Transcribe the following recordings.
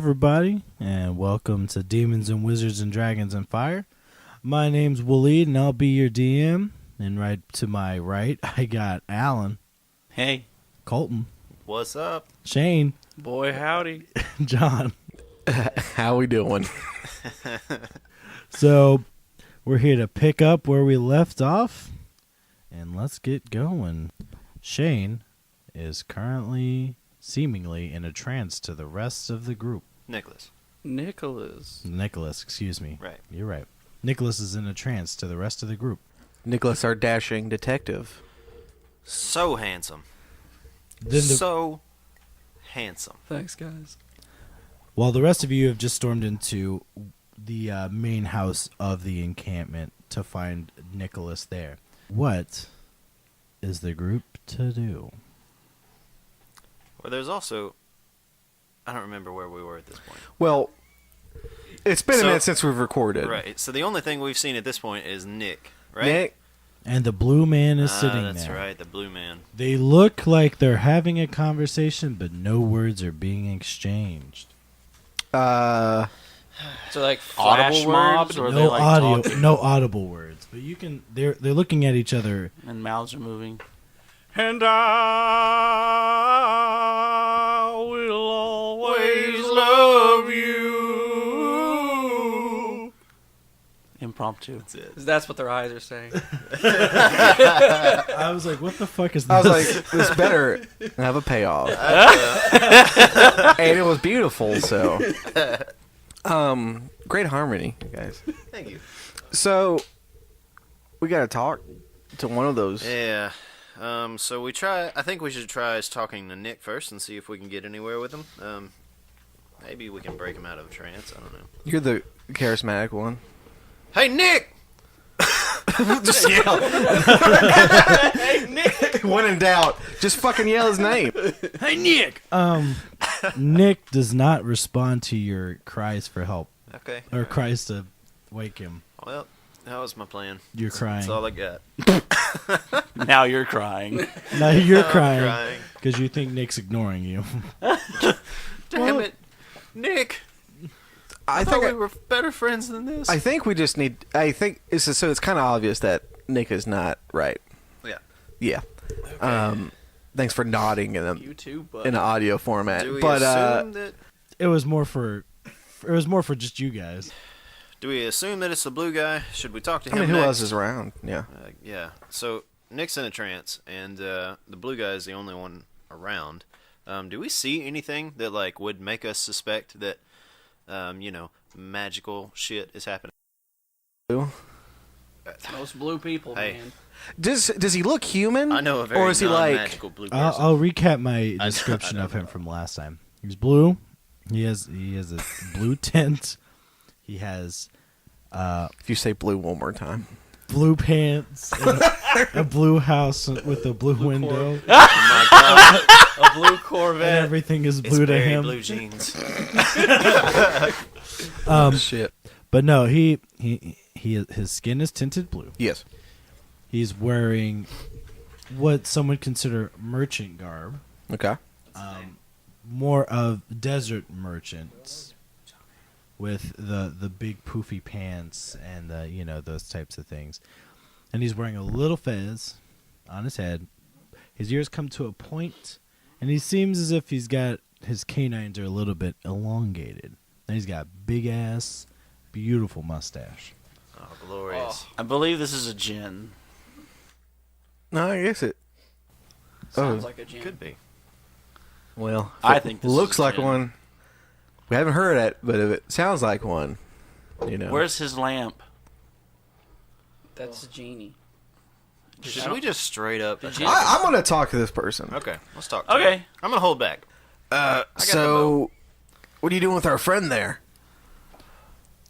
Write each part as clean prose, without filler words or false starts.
everybody, and welcome to Demons and Wizards and Dragons and Fire. My name's Waleed, and I'll be your DM. And right to my right, I got Alan. Hey. Colton. What's up? Shane. Boy, howdy. John. How we doing? So, we're here to pick up where we left off, and let's get going. Shane is currently seemingly in a trance to the rest of the group. Nicholas, excuse me. Right. You're right. Nicholas is in a trance to the rest of the group. Nicholas, our dashing detective. so handsome. So handsome. Thanks, guys. While the rest of you have just stormed into the main house of the encampment to find Nicholas there, what is the group to do? Well, there's also... I don't remember where we were at this point. Well, it's been a minute since we've recorded. Right. So the only thing we've seen at this point is Nick, right? Nick? And the blue man is sitting that's there. That's right, the blue man. They look like they're having a conversation, but no words are being exchanged. So like flash Audible mobs, or are they No like audio, talking no audible words. But you can. They're looking at each other. and mouths are moving? And I will always love you. Impromptu. That's it. That's what their eyes are saying. I was like, "What the fuck is this?" I was like, this better have a payoff. And it was beautiful, so. Great harmony, guys. Thank you. So, we gotta talk to one of those. Yeah. So I think we should try talking to Nick first and see if we can get anywhere with him. Maybe we can break him out of a trance. I don't know. You're the charismatic one. Hey, Nick! Just yell. Hey, Nick! When in doubt, just fucking yell his name. Hey, Nick! Nick does not respond to your cries for help. Okay. Or cries to wake him. Well, that was my plan. You're crying. That's all I got. Now you're crying. Now you're I'm crying because you think Nick's ignoring you. Damn it. Nick! I thought we were better friends than this. I think we just need. I think it's so. It's kind of obvious that Nick is not right. Yeah. Yeah. Okay. Thanks for nodding in You too, but an audio format. Do we but assume that... It was more for just you guys. Do we assume that it's the blue guy? Should we talk to him I mean, who next? else is around? Yeah. Yeah. So Nick's in a trance, and the blue guy is the only one around. Do we see anything that like would make us suspect that, magical shit is happening? most blue people, Hey. man. Does he look human? I know a very or is he like? non-magical blue person. I'll recap my I description know. of him from last time. He's blue. He has a blue tint. He has If you say blue one more time. blue pants, and a blue house with a blue window, Oh my god! A blue and Corvette. everything is It's blue to very him. blue jeans. Shit. But no, his skin is tinted blue. Yes. He's wearing what some would consider merchant garb. Okay. More of desert merchants with the big poofy pants and those types of things. And he's wearing a little fez on his head. His ears come to a point, and he seems as if his canines are a little bit elongated. And he's got big ass, beautiful mustache. Oh, glorious! I believe this is a gin. No, I guess it. Sounds like a gin. Could be. Well, if I it think this looks is like gin. one. We haven't heard it, but if it sounds like one, Where's his lamp? That's a genie. Should we just straight up? I'm gonna talk to this person. Okay, let's talk. To Okay. him. I'm gonna hold back. So, what are you doing with our friend there?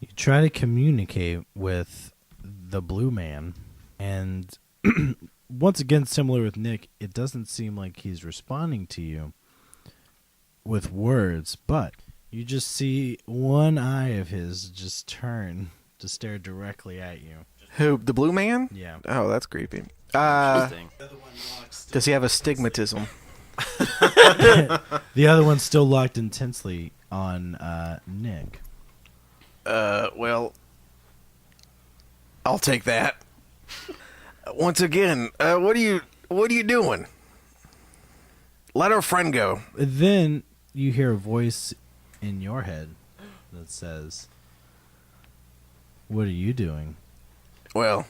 You try to communicate with the blue man, and once again, similar with Nick, it doesn't seem like he's responding to you with words, but you just see one eye of his just turn to stare directly at you. Who? The blue man? Yeah. Oh, that's creepy. Interesting. Does he have astigmatism? The other one's still locked intensely on Nick. Well, I'll take that. Once again, what are you doing? Let our friend go. Then you hear a voice in your head that says, "What are you doing?" Well,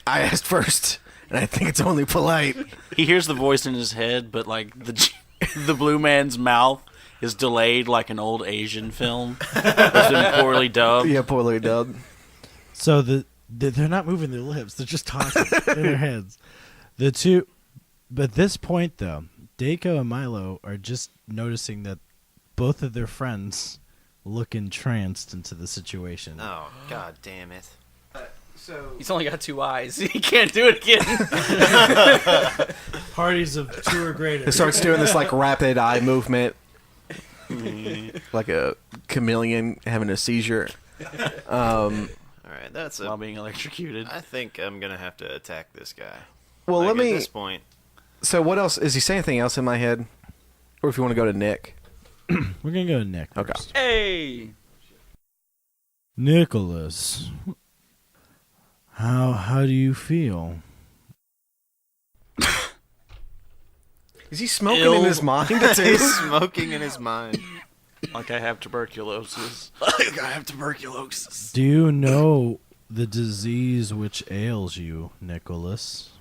I asked first, and I think it's only polite. He hears the voice in his head, but like the blue man's mouth is delayed like an old Asian film. It's been poorly dubbed. Yeah, poorly dubbed. So they're not moving their lips; they're just talking in their heads. The two, but at this point though, Daco and Milo are just noticing that both of their friends look entranced into the situation. Oh, god damn it. He's only got 2 eyes. He can't do it again. Parties of 2 or greater. It starts doing this like rapid eye movement, like a chameleon having a seizure. All right, that's While being electrocuted. I think I'm gonna have to attack this guy. Well, Like, let me. At this point, So, what else? Is he saying anything else in my head? Or if you want to go to Nick? We're gonna go to Nick Okay. first. Hey. Nicholas, how do you feel? Is he smoking Ill. in his mind too? he's smoking in his mind. Like I have tuberculosis. I have tuberculosis. Do you know the disease which ails you, Nicholas?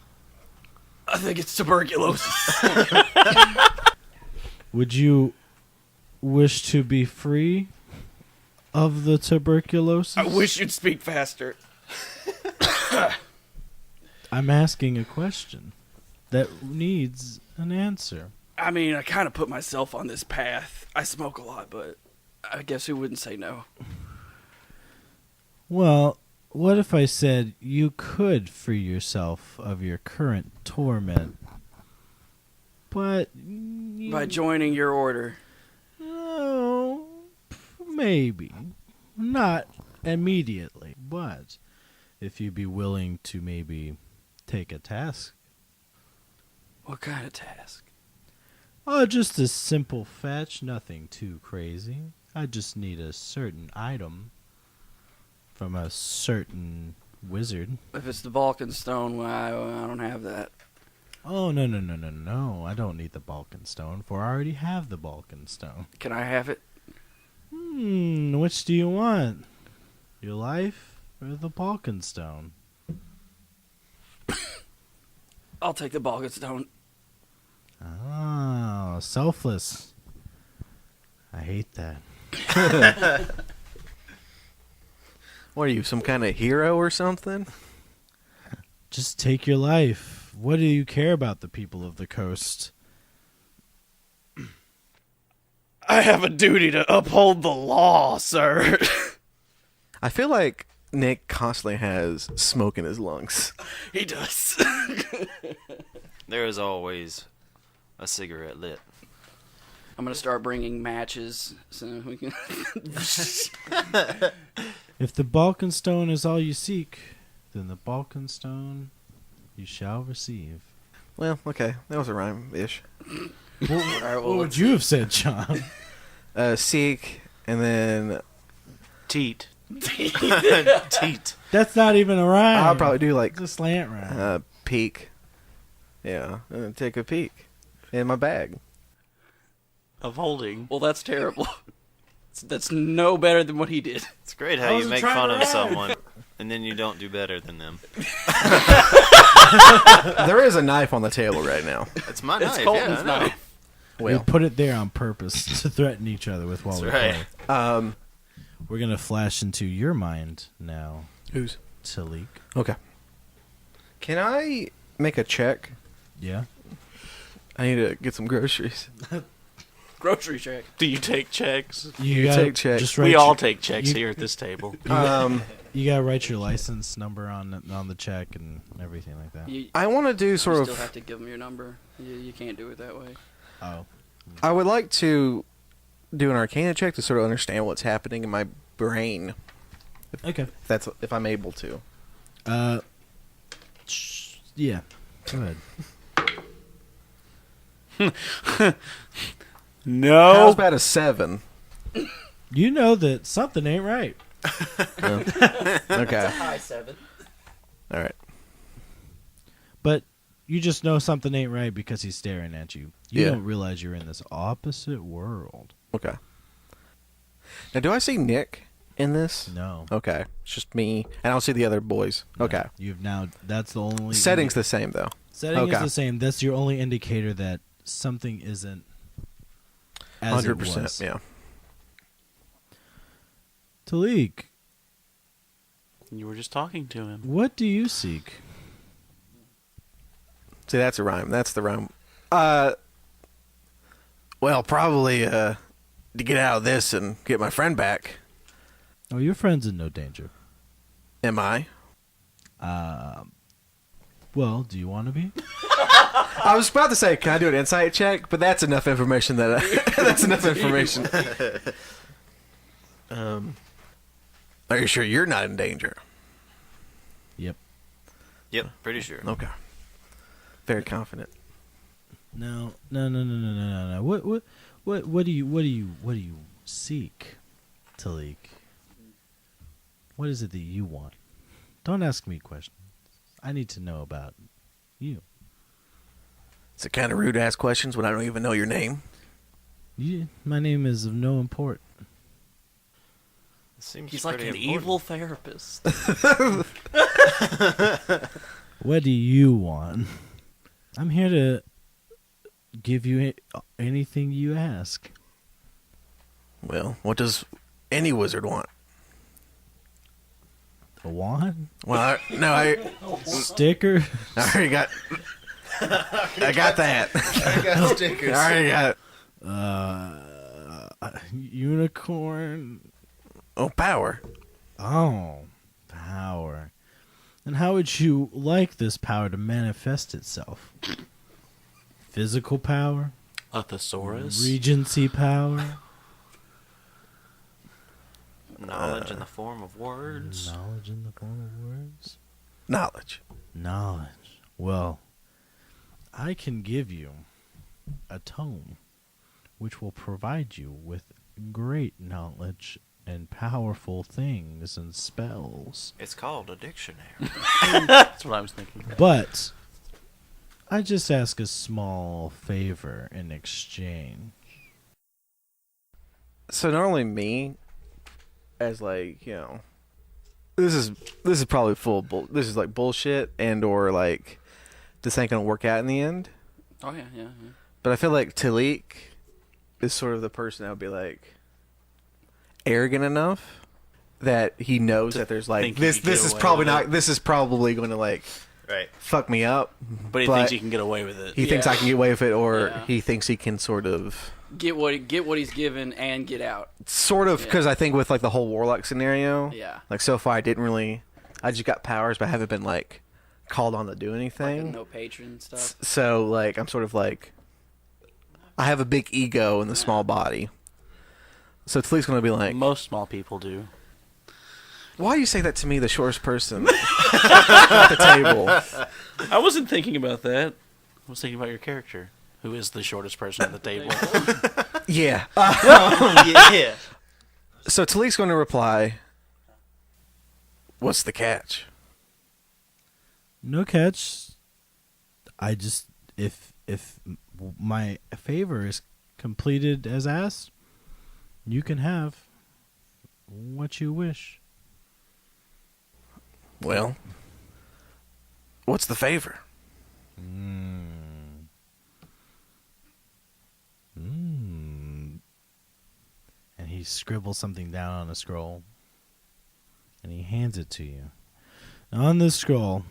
I think it's tuberculosis. Would you wish to be free of the tuberculosis? I wish you'd speak faster. I'm asking a question that needs an answer. I mean, I kind of put myself on this path. I smoke a lot, but I guess who wouldn't say no? Well, what if I said you could free yourself of your current torment, but By joining your order. no, maybe not immediately, but if you'd be willing to maybe take a task. What kind of task? Oh, just a simple fetch, nothing too crazy. I just need a certain item from a certain wizard. If it's the Balkan Stone, well, I don't have that. Oh, no. I don't need the Balkan Stone, for I already have the Balkan Stone. Can I have it? Which do you want? Your life or the Balkan Stone? I'll take the Balkan Stone. Oh, selfless. I hate that. What are you, some kind of hero or something? Just take your life. What do you care about the people of the coast? I have a duty to uphold the law, sir. I feel like Nick constantly has smoke in his lungs. He does. There is always a cigarette lit. I'm gonna start bringing matches so we can. If the Balkan Stone is all you seek, then the Balkan Stone you shall receive. Well, okay, that was a rhyme-ish. What would you have said, John? Seek, and then Teat. Teat. That's not even a rhyme. I'll probably do like It's a slant rhyme. peek. Yeah, and then take a peek in my bag. Of holding. Well, that's terrible. That's no better than what he did. It's great how I you wasn't make trying fun to of rhyme. someone and then you don't do better than them. There is a knife on the table right now. It's my It's knife. Colton's Yeah, I know. knife. We Well, put it there on purpose to threaten each other with while That's we right. play. We're gonna flash into your mind now, who's? Ta-Leek. Okay. Can I make a check? Yeah. I need to get some groceries. Grocery check. Do you take checks? You take gotta checks. just We write all your- take checks you- here at this table. You gotta write your license number on the check and everything like that. You, I want to do you sort still of. have to give him your number. You can't do it that way. Oh. I would like to do an Arcana check to sort of understand what's happening in my brain. Okay. If I'm able to. Yeah. Go ahead. How's No. about a 7? You know that something ain't right. Okay. High 7. All right. But you just know something ain't right because he's staring at you. You Yeah. don't realize you're in this opposite world. Okay. Now, do I see Nick in this? No. Okay. It's just me, and I don't see the other boys. Okay. You've now. That's the only Setting's the same, though. setting is okay. the same. That's your only indicator that something isn't as 100%. it was. Yeah. Ta-Leek, You were just talking to him. what do you seek? See, that's a rhyme. That's the rhyme. Well, probably to get out of this and get my friend back. Oh, your friend's in no danger. Am I? Well, do you want to be? I was about to say, can I do an insight check? But that's enough information that that's enough information. Are you sure you're not in danger? Yep. Yep, pretty sure. Okay. Very confident. No. What do you seek, Ta-Leek? What is it that you want? Don't ask me questions. I need to know about you. Is it kind of rude to ask questions when I don't even know your name? My name is of no import. Seems He's like pretty an important. evil therapist. What do you want? I'm here to give you anything you ask. Well, what does any wizard want? A wand? Well, I Sticker? already got. I got that. I got stickers. I already got. Unicorn? Oh, power. Oh, power. And how would you like this power to manifest itself? Physical power? A thesaurus? Regency power? Knowledge in the form of words. Knowledge in the form of words? Knowledge. Knowledge. Well, I can give you a tome which will provide you with great knowledge and powerful things and spells. It's called a dictionary. That's what I was thinking. But I just ask a small favor in exchange. So not only me, as like this is probably full this is like bullshit and or like this ain't gonna work out in the end. Oh, yeah. But I feel like Ta-Leek is sort of the person that would be like arrogant enough that he knows that there's like think he this could get this is away probably with not it. this is probably going to like Right. fuck me up. But he But thinks he can get away with it. He thinks I can get away with it, or Yeah. he thinks he can sort of Get what he's given and get out. because I think with like the whole warlock scenario, Yeah. like so far I just got powers, but I haven't been like called on to do Like anything. no patron stuff. So like I'm sort of like I have a big ego in the small body. So Ta-Leek's gonna be like, Most small people do. why do you say that to me, the shortest person at the table? I wasn't thinking about that. I was thinking about your character, who is the shortest person at the table. Yeah. Yeah. So Ta-Leek's going to reply, what's the catch? No catch. I just if my favor is completed as asked, you can have what you wish. Well, what's the favor? And he scribbles something down on a scroll, and he hands it to you. Now, on this scroll,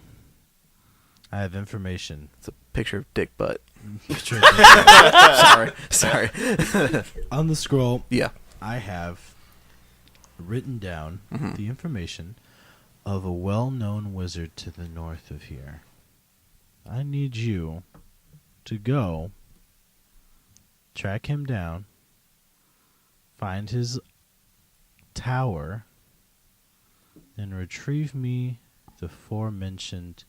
I have information. It's a picture of dick butt. Picture of Sorry. on the scroll, Yeah. I have written down the information of a well-known wizard to the north of here. I need you to go track him down, find his tower, and retrieve me the aforementioned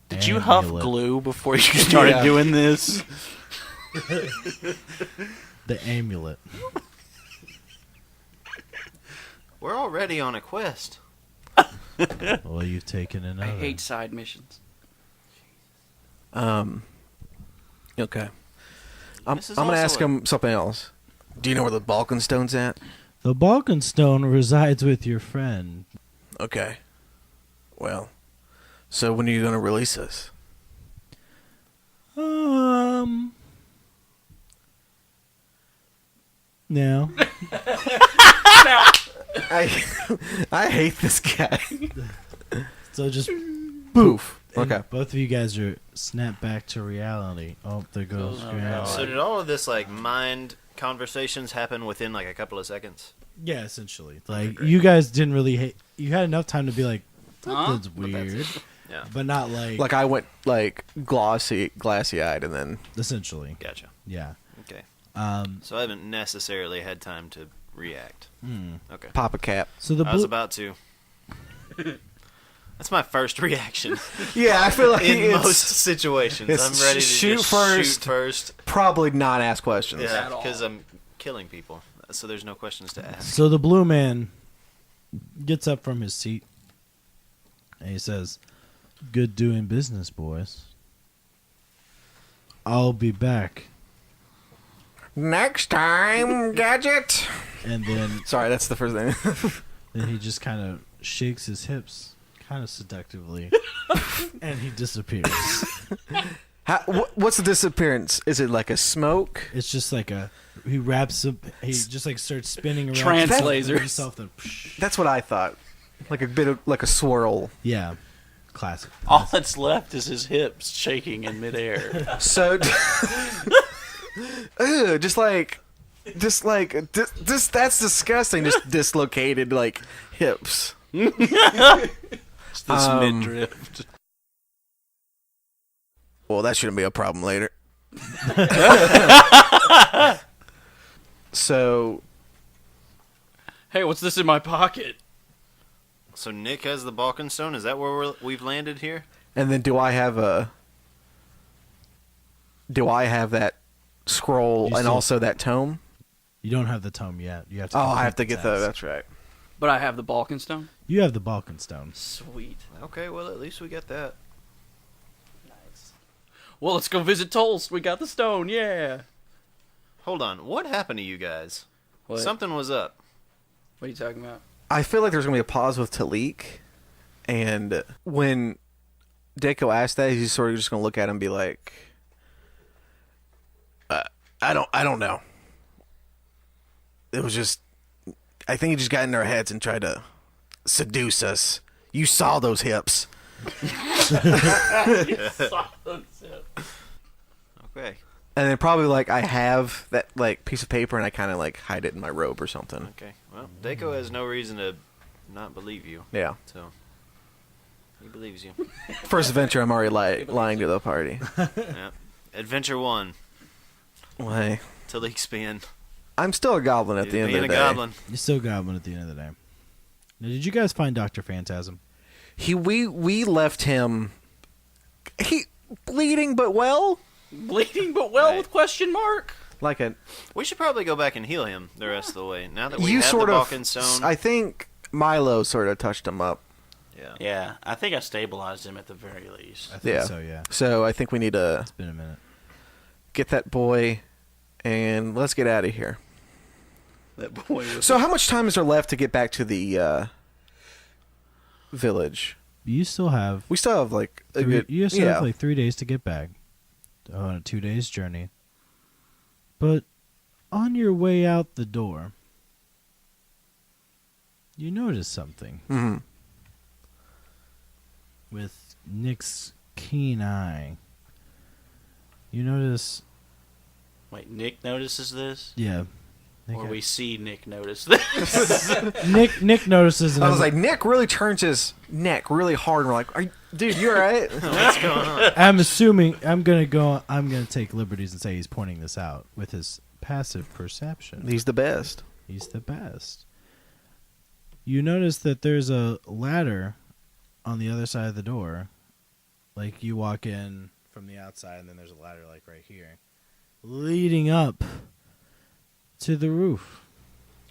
Did you huff amulet. glue before you started Yeah. doing this? The amulet. We're already on a quest. Well, you've taken another. I hate side missions. Okay. I'm This is gonna also ask a- him something else. Do you know where the Balkan Stone's at? The Balkan Stone resides with your friend. Okay. Well, so when are you gonna release us? No. I hate this guy. So just Poof. and Okay. both of you guys are snapped back to reality. Oh, there goes Oh, reality. So did all of this like mind conversations happen within like a couple of seconds? Yeah, essentially. Like great. you guys didn't really hate. You had enough time to be like, Huh? that's weird, Yeah. but not like, Like I went like glassy eyed, and then essentially. Gotcha. Yeah. Okay. Um. So I haven't necessarily had time to react. Okay. pop a cap. So the I was blue. about to. That's my first reaction Yeah, I feel like in it's most situations. it's I'm ready to shoot just first. shoot first. probably not ask questions. Yeah, At all. because I'm killing people, so there's no questions to ask. So the blue man gets up from his seat and he says, "Good doing business, boys. I'll be back." Next time, gadget. And then Sorry, that's the first thing. then he just kind of shakes his hips, kind of seductively, and he disappears. What's the disappearance? Is it like a smoke? It's just like he wraps up. He just like starts spinning around. Translator. himself. Then, That's what I thought. Like a bit of like a swirl. yeah, classic. All that's left is his hips shaking in midair. So, Ugh, just that's disgusting. Just dislocated like hips. It's this midriff. Well, that shouldn't be a problem later. So, Hey, what's this in my pocket? So Nick has the Balkan Stone. Is that where we've landed here? and then do I have that scroll You and still- also that tome? You don't have the tome yet. You have to. Oh, I complete have to get the. test. That's right. But I have the Balkan Stone. You have the Balkan Stone. Sweet. Okay, well at least we got that. Nice. Well, let's go visit Tolls. We got the stone. Yeah. Hold on, what happened to you guys? What? Something was up. What are you talking about? I feel like there's gonna be a pause with Ta-Leek, and when Deco asked that, he's sort of just gonna look at him and be like, "I don't know. It was just, I think he just got in our heads and tried to seduce us. You saw those hips." Okay. And then probably like I have that like piece of paper and I kind of like hide it in my robe or something. Okay. Well, Deco has no reason to not believe you, Yeah. so he believes you. First adventure, I'm already lying to the party. Yeah. Adventure 1. Well, hey, Ta-Leek spin. I'm still a goblin at the end of Being the a day. goblin. You're still goblin at the end of the day. Now, did you guys find Dr. Phantasm? We left him. He bleeding but well. Bleeding but well Right. with question mark. Like a We should probably go back and heal him the rest of the way. Now that we you have sort the of. Balkan Stone. I think Milo sort of touched him up. Yeah. Yeah, I think I stabilized him at the very least. I think Yeah. so, yeah. So I think we need to It's been a minute. get that boy, and let's get out of here. That boy was. So how much time is there left to get back to the village? You still have We still have like a three, good. you still yeah. have like 3 days to get back on a 2 days journey. But on your way out the door, you notice something Mhm. with Nick's keen eye. You notice, Wait, Nick notices this? yeah. Or we see Nick notice this? Nick notices, and I was like, Nick really turns his neck really hard, and we're like, dude, you alright? What's going on? I'm assuming I'm gonna take liberties and say he's pointing this out with his passive perception. He's the best. He's the best. You notice that there's a ladder on the other side of the door. Like you walk in from the outside and then there's a ladder like right here. leading up to the roof.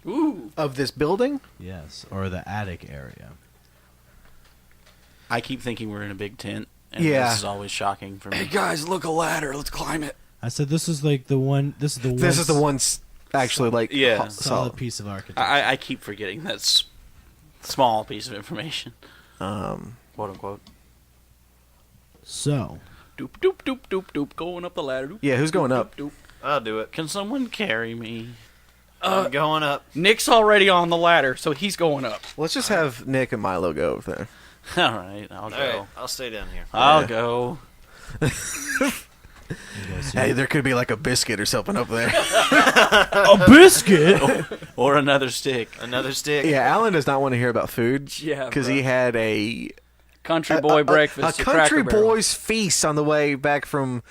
Ooh. Of this building? Yes, or the attic area. I keep thinking we're in a big tent, and Yeah. this is always shocking for Hey me. guys, look, a ladder. Let's climb it. I said this is like the one. This is the one. This is the one actually like Yeah. solid. solid piece of architecture. I keep forgetting that small piece of information, quote unquote. So, Doop, doop, doop, doop, doop. Going up the ladder. Doop, Yeah, who's doop, going doop, up? Doop. I'll do it. Can someone carry me? I'm going up. Nick's already on the ladder, so he's going up. Let's just have Nick and Milo go over there. All right, I'll All go. right, I'll stay down here. I'll Yeah. go. you guys see Hey, there could be like a biscuit or something up there. a biscuit. Or another stick. Another stick. Yeah, Alan does not want to hear about food. Yeah, because bro. he had a Country boy breakfast. a at country Cracker Barrel. boy's feast on the way back from.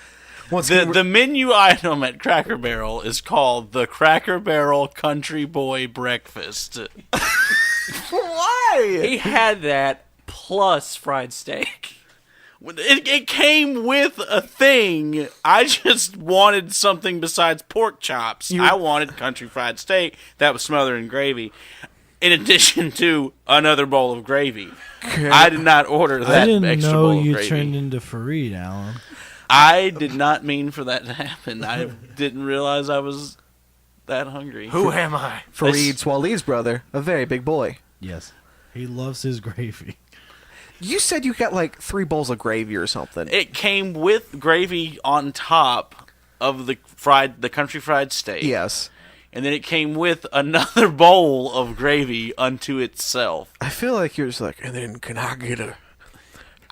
Once The menu item at Cracker Barrel is called the Cracker Barrel Country Boy Breakfast. why? He had that plus fried steak. It came with a thing. I just wanted something besides pork chops. I wanted country fried steak that was smothered in gravy, in addition to another bowl of gravy. I did not order that I didn't extra know bowl of you gravy. turned into Fareed, Alan. I did not mean for that to happen. I didn't realize I was that hungry. Who am I? Fareed Swaleed's brother, a very big boy. Yes, he loves his gravy. You said you got like 3 bowls of gravy or something. It came with gravy on top of the country fried steak. Yes. And then it came with another bowl of gravy unto itself. I feel like you're just like, and then can I get a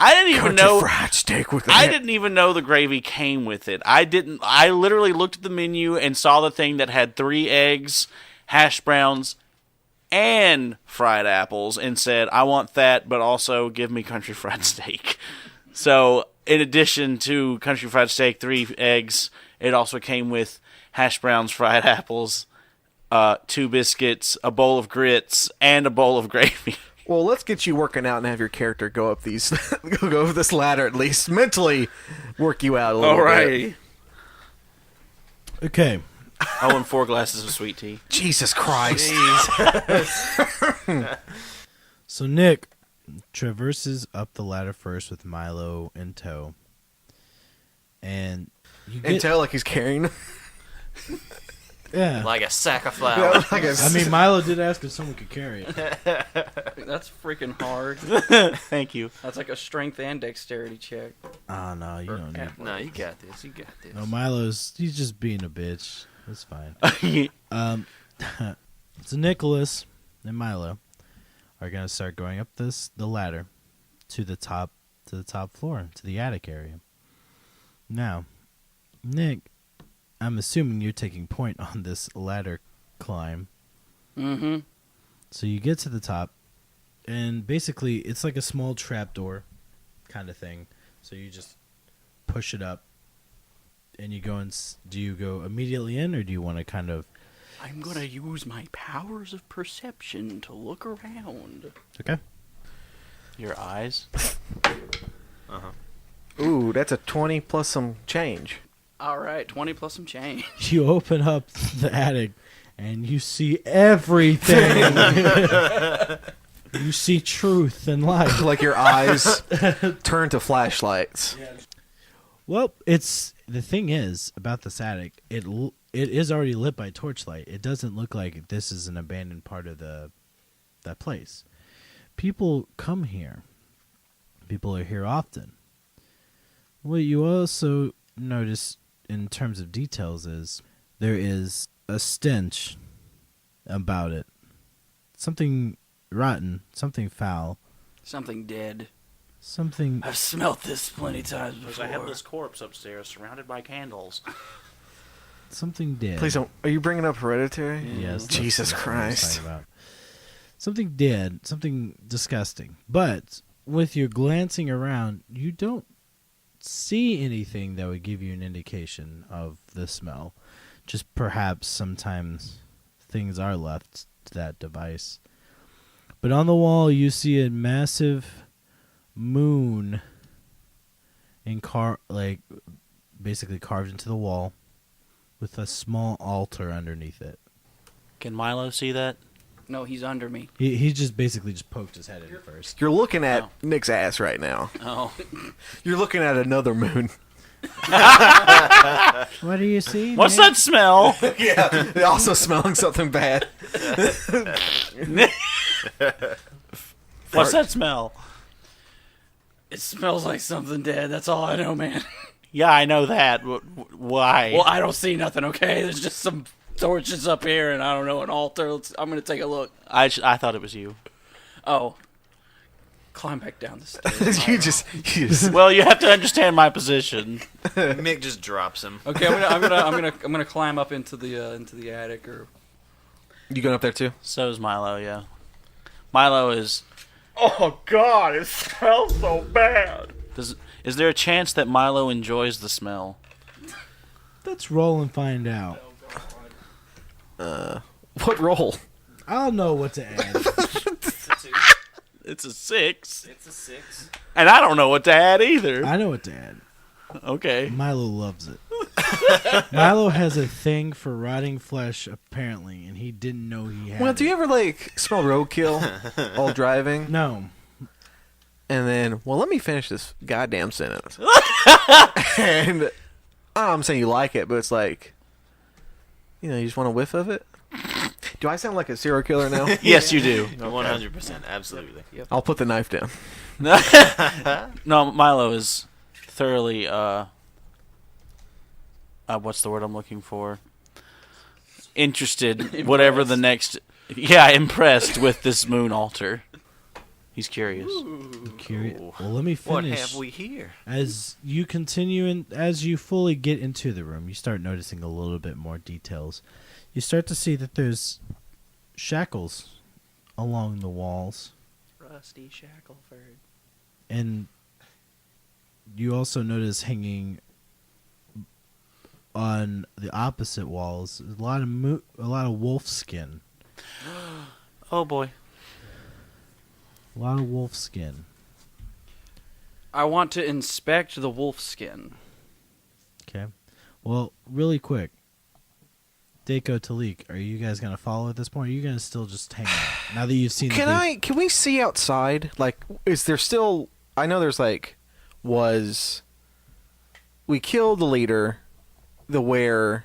I didn't even country know fried steak with that? I didn't even know the gravy came with it. I literally looked at the menu and saw the thing that had 3 eggs, hash browns, and fried apples and said, I want that, but also give me country fried steak. So, in addition to country fried steak, 3 eggs, it also came with hash browns, fried apples, 2 biscuits, a bowl of grits, and a bowl of gravy. Well, let's get you working out and have your character go up these, go up this ladder at least. Mentally work you out a little bit. Okay, Oh, and 4 glasses of sweet tea. Jesus Christ. so Nick traverses up the ladder first with Milo in tow, and you get Until like he's carrying him. yeah. Like a sack of flour. Like a- I mean, Milo did ask if someone could carry it. That's freaking hard. Thank you. That's like a strength and dexterity check. Oh no, you don't need. No, you got this. You got this. No, he's just being a bitch. That's fine. So Nicholas and Milo are gonna start going up the ladder to the top floor, to the attic area. Now, Nick, I'm assuming you're taking point on this ladder climb. Mm-hmm. So you get to the top, and basically it's like a small trapdoor kind of thing. So you just push it up, and you go and do you go immediately in, or do you want to kind of? I'm gonna use my powers of perception to look around. Okay. Your eyes? Ooh, that's a 20 plus some change. All right, 20 plus some change. You open up the attic, and you see everything. You see truth and light. Like your eyes turn to flashlights. Well, the thing is about this attic. It is already lit by torchlight. It doesn't look like this is an abandoned part of that place. People come here. People are here often. What you also notice in terms of details is there is a stench about it. Something rotten, something foul, Something dead. something. I've smelt this plenty times Because I before. have this corpse upstairs surrounded by candles. Something dead. Please don't. Are you bringing up Hereditary? Yes. that's Jesus what I was Christ. talking about. Something dead, something disgusting. But with your glancing around, you don't see anything that would give you an indication of the smell. Just perhaps sometimes things are left to that device. But on the wall, you see a massive moon basically carved into the wall. with a small altar underneath it. Can Milo see that? No, he's under me. He just basically just poked his head in first. You're looking at Oh. Nick's ass right now. Oh. You're looking at another moon. What do you see? What's Nick? that smell? Yeah. Also smelling something bad. What's that smell? It smells like something dead. That's all I know, man. Yeah, I know that. Why? Well, I don't see nothing, okay? There's just some torches up here, and I don't know, an altar. I'm going to take a look. I thought it was you. Oh. Climb back down the stairs. you just Well, you have to understand my position. Mick just drops him. Okay, I'm gonna climb up into the attic, or You going up there too? So is Milo, yeah. Milo is... oh god, it smells so bad. Is there a chance that Milo enjoys the smell? Let's roll and find out. What roll? I don't know what to add. It's a 6. It's a 6. And I don't know what to add either. I know what to add. Okay. Milo loves it. Milo has a thing for rotting flesh, apparently, and he didn't know he had Well, do you it. ever like smell roadkill while driving? No. And then, well, let me finish this goddamn sentence. And I'm saying you like it, but it's like, you just want a whiff of it. Do I sound like a serial killer now? Yes, you do. 100%. Absolutely. I'll put the knife down. No, Milo is thoroughly, what's the word I'm looking for? Interested, whatever the next... Yeah, impressed with this moon altar. He's curious. Curious. Well, let me What finish. have we here? As you continue and as you fully get into the room, you start noticing a little bit more details. You start to see that there's shackles along the walls, Rusty Shackleford. and you also notice hanging on the opposite walls a lot of wolf skin. Oh, boy. A lot of wolf skin. I want to inspect the wolf skin. Okay. Well, really quick. Dako, Ta-Leek, are you guys going to follow at this point? Or are you going to still just hang out? Now that you've seen Can we see outside? Like, is there still... I know there's like... We killed the leader, the were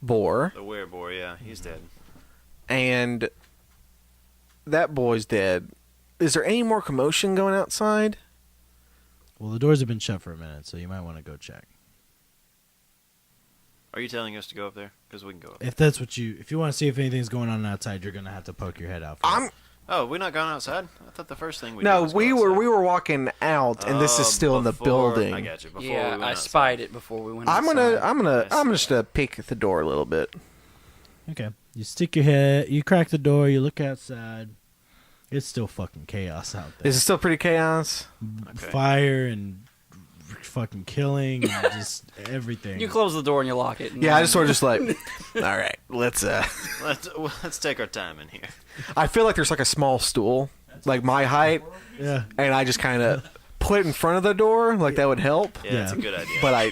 boar, The wereboar, yeah, he's dead. and that boy's dead. Is there any more commotion going outside? Well, the doors have been shut for a minute, so you might want to go check. Are you telling us to go up there? Because we can go up. If that's what if you want to see if anything's going on outside, you're going to have to poke your head out. I'm Oh, we're not going outside? I thought the first thing we no, did was we go were outside. walking out, and this is still in the Before- building. I got you. Before we Yeah, went I outside. spied it before we went I'm outside. I'm just gonna peek at the door a little bit. Okay. You stick your head, you crack the door, you look outside. It's still fucking chaos out there. Is it still pretty chaos? Okay. Mm. Fire and fucking killing and just everything. You close the door and you lock it. And Yeah, I just sort of just like, all right, let's. Let's take our time in here. I feel like there's like a small stool, like my height, Yeah. and I just kind of put it in front of the door, like that would help. Yeah, that's a Yeah. good idea. But I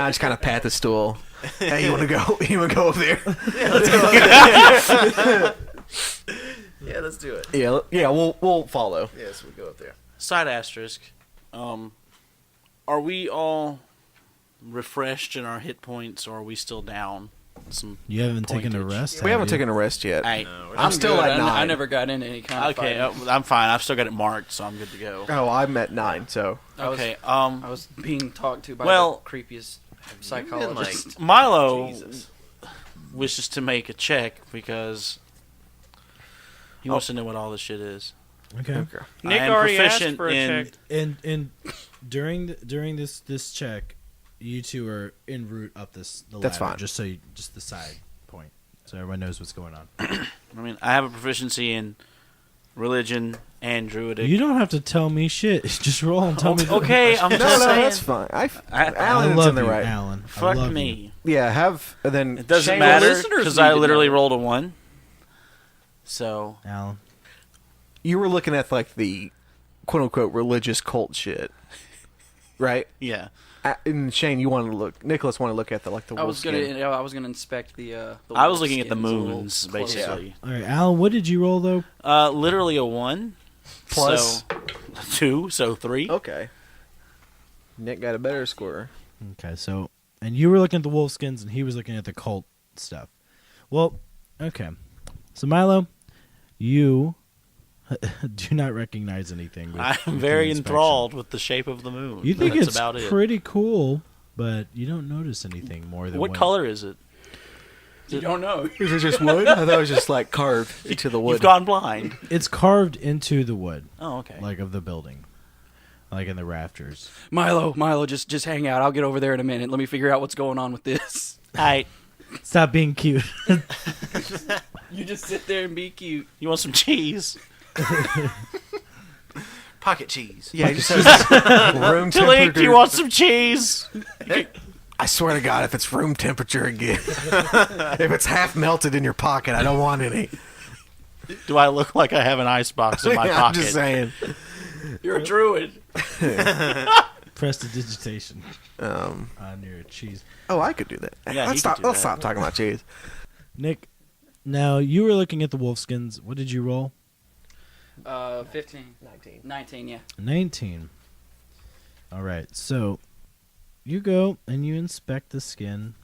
just kind of pat the stool. Hey, you want to go? You want to go over there? yeah, let's do it. Yeah, we'll follow. Yes, we go up there. Side asterisk. Are we all refreshed in our hit points, or are we still down? Some You haven't taken a pointage. rest? We have haven't you? taken a rest yet. Hey, No, we're I'm still good. at 9. I never got into any kind of okay, fighting. I'm fine. I've still got it marked, so I'm good to go. Oh, I'm at 9. So Okay, I was being talked to by well, the creepiest Been, psychologist. Milo Jesus. wishes to make a check because he wants to know what all this shit is. Okay. Nick I am already asked proficient for a in check. And during this check, you two are en route up the That's ladder, fine. just the side point, so everyone knows what's going on. I mean, I have a proficiency in religion and druidic. You don't have to tell me shit. Just roll and tell me. Okay, I'm no, just saying. that's fine. I Alan's love in the you, right. Alan. I Fuck love me. Yeah, and then It doesn't Shane, matter listeners because need I to literally know. rolled a 1. So you, Alan. you were looking at like the quote unquote religious cult shit. right? Yeah. And Shane, you want to look. Nicholas want to look at the I was gonna, wolfskin. I was gonna inspect the. I was looking at the wolf skins a little moons, closer. basically. All right, Alan, what did you roll though? Literally a 1. Plus? So, 2, so 3. Okay. Nick got a better score. Okay, so and you were looking at the wolfskins, and he was looking at the cult stuff. Well, okay. So Milo, you do not recognize anything. I'm with very your inspection. enthralled with the shape of the moon. You think That's it's about it. pretty cool, but you don't notice anything more than What one. color is it? You don't know. Is it just wood? I thought it was just like carved into the wood. You've gone blind. It's carved into the wood, Oh, okay. like of the building, like in the rafters. Milo, just hang out. I'll get over there in a minute. Let me figure out what's going on with this. Hi. Stop being cute. You just sit there and be cute. You want some cheese? Pocket cheese. Yeah, he just says room Ta-Leek, temperature. you want some cheese? I swear to God, if it's room temperature again, if it's half melted in your pocket, I don't want any. Do I look like I have an ice box in my I'm pocket? just saying. You're a druid. Prestidigitation on your cheese. Oh, I could do that. Yeah, he let's could stop. do Let's that. stop talking about cheese. Nick, now you were looking at the wolfskins. What did you roll? 15. 19, yeah. 19. All right, so you go and you inspect the skin.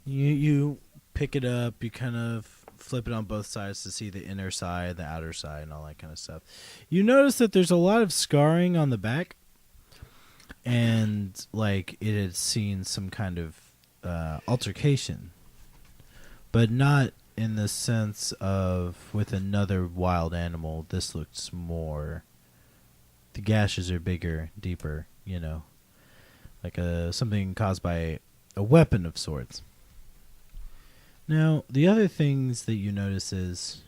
You pick it up. You kind of flip it on both sides to see the inner side, the outer side, and all that kind of stuff. You notice that there's a lot of scarring on the back, and like it had seen some kind of altercation, but not in the sense of with another wild animal. This looks more. The gashes are bigger, deeper. You know, like something caused by a weapon of sorts. Now, the other things that you notice is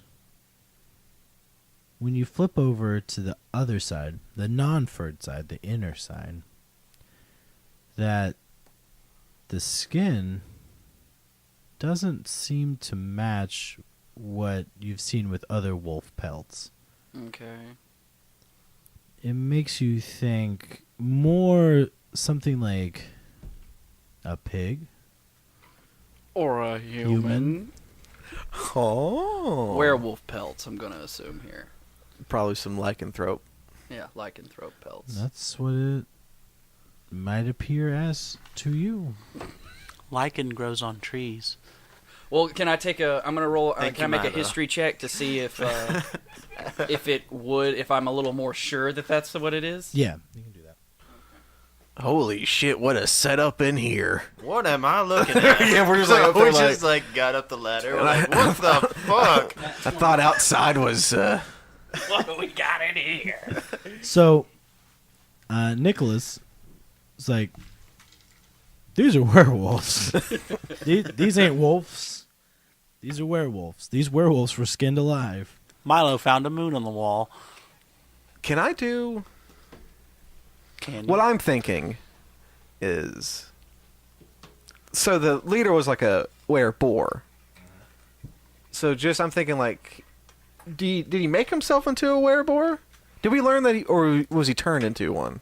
when you flip over to the other side, the non-furred side, the inner side, that the skin doesn't seem to match what you've seen with other wolf pelts. Okay. It makes you think more something like a pig. Or a human. Oh, Werewolf pelts, I'm going to assume here. probably some lycanthrope. Yeah, lycanthrope pelts. That's what it might appear as to you. Lichen grows on trees. Well, can I take a? I'm gonna roll. Thank Can I you, make a Milo. history check to see if if I'm a little more sure that that's what it is? Yeah, you can do that. Holy shit! What a setup in here. What am I looking at? Yeah, we're just like up there we like- just like got up the ladder. We're like, what the fuck? I thought outside was. What do we got in here? So, Nicholas is like, these are werewolves. these ain't wolves. These are werewolves. These werewolves were skinned alive. Milo found a moon on the wall. Can I do? Can What I'm thinking is, so the leader was like a were-boar. So just I'm thinking like, did he make himself into a were-boar? Did we learn that or was he turned into one?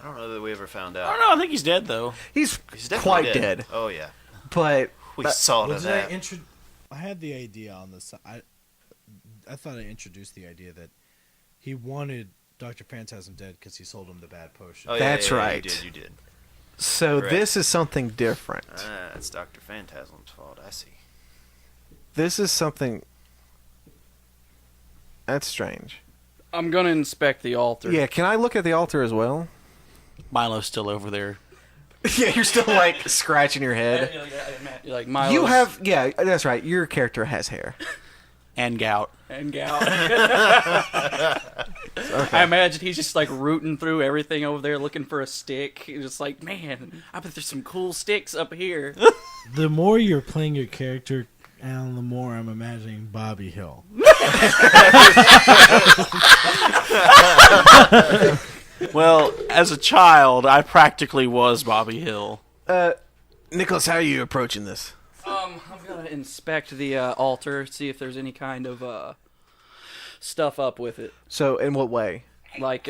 I don't know that we ever found I out. don't know. I think he's dead though. He's definitely quite dead. Oh yeah, But we saw to that. I had the idea on this. I thought I introduced the idea that he wanted Dr. Phantasm dead because he sold him the bad potion. Oh, yeah, That's yeah, yeah, right. You did. so Correct. this is something different. Ah, it's Dr. Phantasm's fault. I see. This is something that's strange. I'm gonna inspect the altar. Yeah, can I look at the altar as well? Milo's still over there. Yeah, you're still like scratching your head. You're like Milo's You have, yeah, that's right. Your character has hair. And gout. and gout. I imagine he's just like rooting through everything over there, looking for a stick. He's just like, man, I bet there's some cool sticks up here. The more you're playing your character, Alan, the more I'm imagining Bobby Hill. Well, as a child, I practically was Bobby Hill. Nicholas, how are you approaching this? I'm gonna inspect the altar, see if there's any kind of stuff up with it. So, in what way? Like,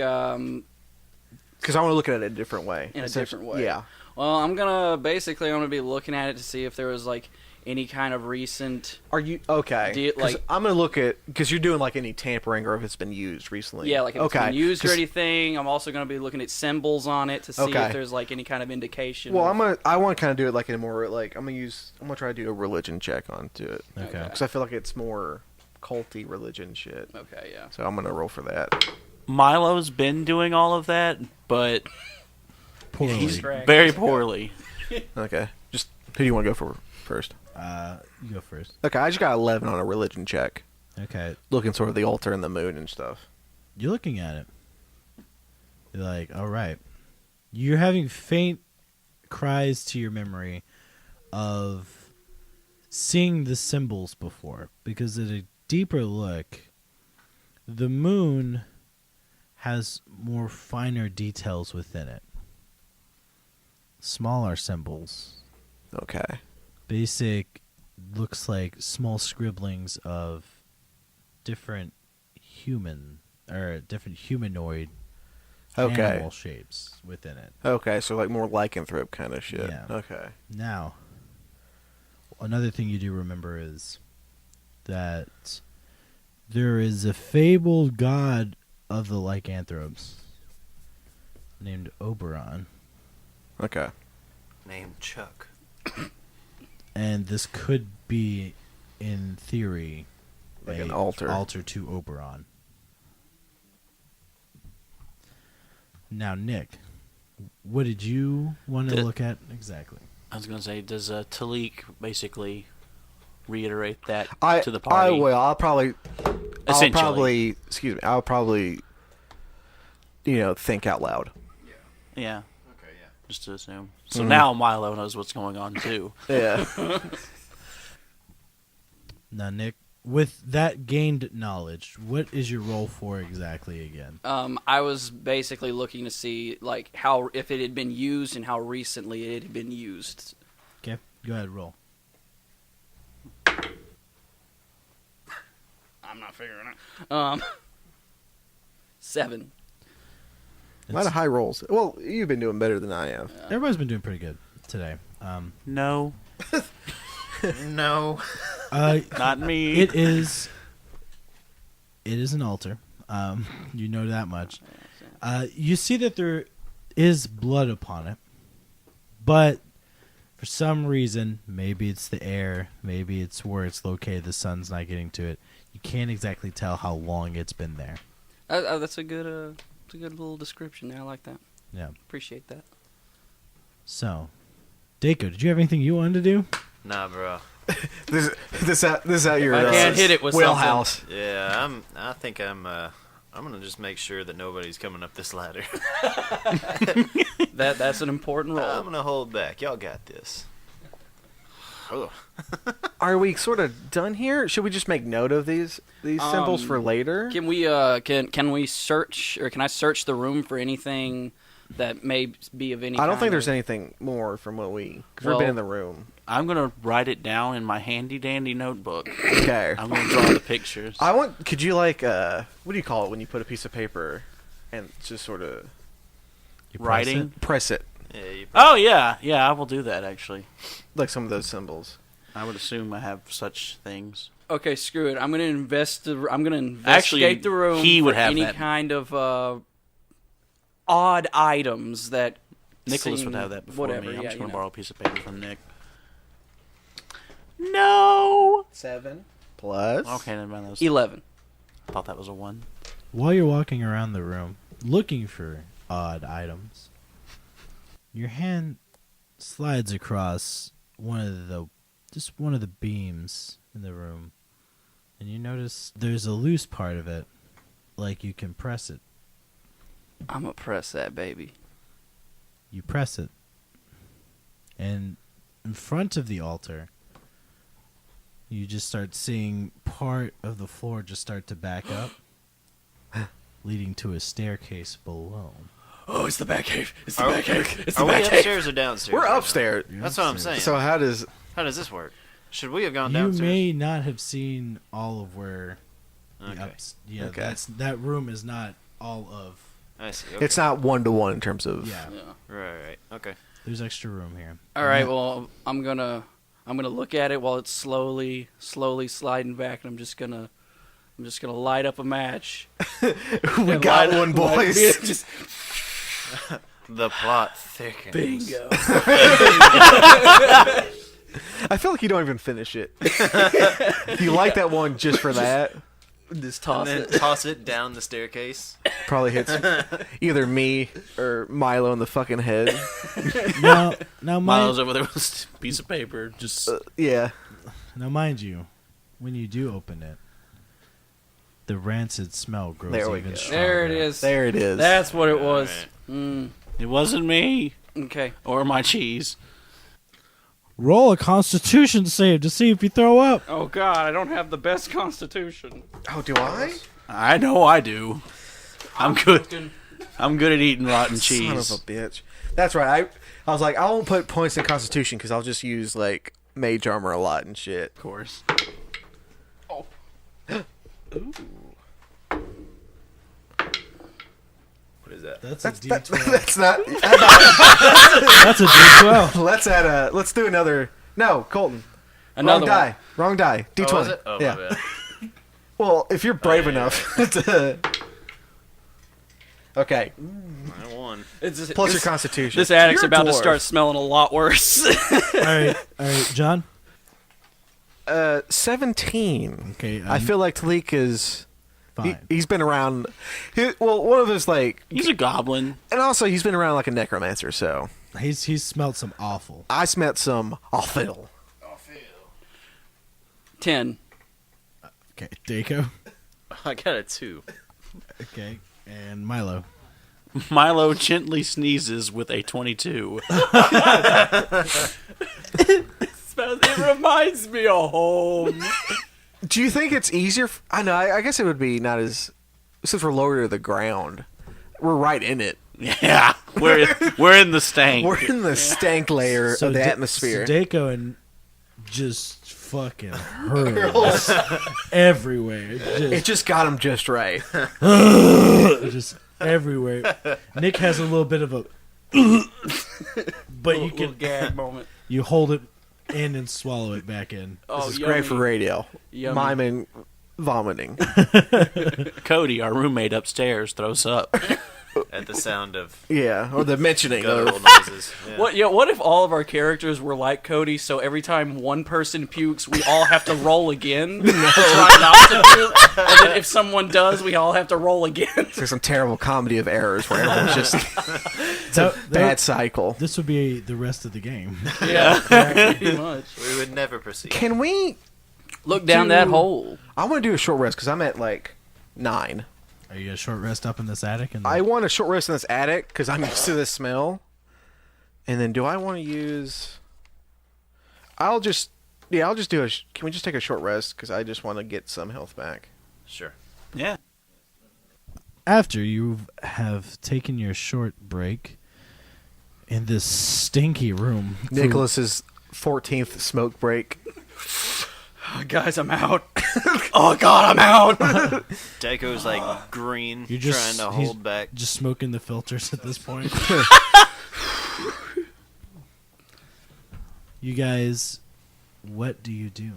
Because I want to look at it a different way. In a different way. Yeah. Well, I'm gonna be looking at it to see if there was like any kind of recent. Are you okay? Do you, 'Cause like- I'm gonna look at because you're doing like any tampering or if it's been used recently. Yeah, like if it's okay. been used or 'Cause- anything. I'm also gonna be looking at symbols on it to see Okay. if there's like any kind of indication. Well, of- I want to kind of do it like in a more like I'm gonna try to do a religion check onto it Okay. because I feel like it's more culty religion shit. Okay, yeah. So I'm gonna roll for that. Milo's been doing all of that, but Poorly. he's Correct. very poorly. Okay. Just who do you want to go for first? You go first. Okay, I just got 11 on a religion check, Okay. looking sort of the altar and the moon and stuff. You're looking at it. You're like, all right. You're having faint cries to your memory of seeing the symbols before. Because at a deeper look, the moon has more finer details within it. Smaller symbols. Okay. Basic looks like small scribblings of different different humanoid Okay. animal shapes within it. Okay, so like more lycanthrope kind of shit. Yeah. Okay. Now, another thing you do remember is that there is a fabled god of the lycanthropes named Oberon, Okay. Named Chuck. and this could be, in theory, Like a an altar. altar to Oberon. Now, Nick, what did you want to The- look at exactly? I was gonna say, does Ta-Leek basically reiterate that I to the party? I will. I'll probably. Essentially. Excuse me. I'll probably. Think out loud. Yeah, Okay, yeah. just to assume. So now Milo knows what's going on too. Yeah. Now, Nick, with that gained knowledge, what is your role for exactly again? I was basically looking to see like how if it had been used and how recently it had been used. Okay, go ahead, roll. I'm not figuring it. 7. A lot of high rolls. Well, you've been doing better than I have. Everybody's been doing pretty good today. No, No. not me. It is an altar. You know that much. You see that there is blood upon it, but for some reason, maybe it's the air, maybe it's where it's located, the sun's not getting to it. You can't exactly tell how long it's been there. That's a good little description there. I like that. Yeah. Appreciate that. So, Dako, did you have anything you wanted to do? Nah, bro. This out your I can't hit it with wheelhouse. Yeah, I think I'm gonna just make sure that nobody's coming up this ladder. That's an important role. I'm gonna hold back. Y'all got this. Ugh. Are we sort of done here? Should we just make note of these symbols for later? Can we can we search or can I search the room for anything that may be of any? I don't kind think there's of- anything more from what because Well- we've been in the room. I'm gonna write it down in my handy dandy notebook. Okay. I'm gonna draw the pictures. Could you like what do you call it when you put a piece of paper and just sort of You press Writing? press it Yeah, you Oh yeah, I will do that actually. like some of those symbols? I would assume I have such things. Okay, screw it. I'm gonna investigate Actually, the room he would for have any that. kind of odd items that Nicholas seem- would have that before whatever, me. I'm yeah, just you gonna know. borrow a piece of paper from Nick. No. 7 plus. Okay, never mind. That was, 11. I thought that was a 1. While you're walking around the room looking for odd items, your hand slides across one of the beams in the room, and you notice there's a loose part of it, like you can press it. I'm gonna press that baby. You press it, and in front of the altar, you just start seeing part of the floor just start to back up, leading to a staircase below. Oh, it's the back cave. It's Are, are we upstairs or downstairs? We're right now? upstairs. That's what I'm saying. So how does How does this work? Should we have gone You downstairs? may not have seen all of where. Okay. Yeah, Okay. that room is not all of I see. Okay. It's not 1-to-1 in terms of. Yeah. Right. Okay. There's extra room here. All right. Well, I'm gonna look at it while it's slowly sliding back, and I'm just gonna light up a match. We got one, boys. Just The plot thickens. bingo. I feel like you don't even finish it. You like that one just for that. Just And toss then it. toss it down the staircase. Probably hits either me or Milo in the fucking head. Now, Milo's over there with a piece of paper. Just Yeah. now, mind you, when you do open it, the rancid smell grows There we even go. stronger. There it is. There it is. That's what it was. Alright. it wasn't me Okay. or my cheese. Roll a Constitution save to see if you throw up. Oh God, I don't have the best constitution. Oh, do I? I know I do. I'm good. I'm good at eating rotten cheese. Son of a bitch. That's right. I was like, I won't put points in Constitution because I'll just use like mage armor a lot and shit. Of course. Oh. What is that? That's a That's D12. that's not. That's a D12. Let's add a. Let's do another. No, Colton. Another Wrong die. one. Wrong die. D20. Oh, was it? Oh, yeah. my bad. Well, if you're brave yeah, enough to. Okay. I won. It's just, Plus your this, Constitution. this attic's You're a about to dwarf. start smelling a lot worse. All right, John. 17. Okay, I feel like Ta-Leek is. fine. He's been around. Well, one of his like, He's a goblin. and also he's been around like a necromancer. So He's smelled some awful. I smelt some awful. 10. Okay, Daco. I got a 2. Okay, and Milo. Milo gently sneezes with a 22. It reminds me of home. Do you think it's easier? I know. I guess it would be not as since we're lower to the ground. We're right in it. Yeah, we're in the stank. We're in the stank layer of the atmosphere. So Daco and just fucking hurls everywhere. It just got him just right. Just everywhere. Nick has a little bit of a, but you Little can gag moment. you hold it in and swallow it back in. Oh, This is great for radio. Yummy. Miming, vomiting. Cody, our roommate upstairs, throws up. At the sound of Yeah, or the mentioning guttural of. noises. Yeah. What if all of our characters were like Cody, so every time one person pukes, we all have to roll again to try not to puke? And then if someone does, we all have to roll again. There's some terrible comedy of errors where everyone's just bad cycle. This would be the rest of the game. Yeah, pretty much. We would never proceed. Can we? Look down that hole. I want to do a short rest because I'm at like 9. Are you gonna short rest up in this attic? And I want a short rest in this attic because I'm used to this smell. And then do I want to use? I'll just do a. Can we just take a short rest because I just want to get some health back. Sure. Yeah. after you have taken your short break in this stinky room, Nicholas's 14th smoke break. Oh, guys, I'm out. Oh God, I'm out. Daiko's like green, You're just trying to he's hold back. just smoking the filters at this point. You guys, what do you do?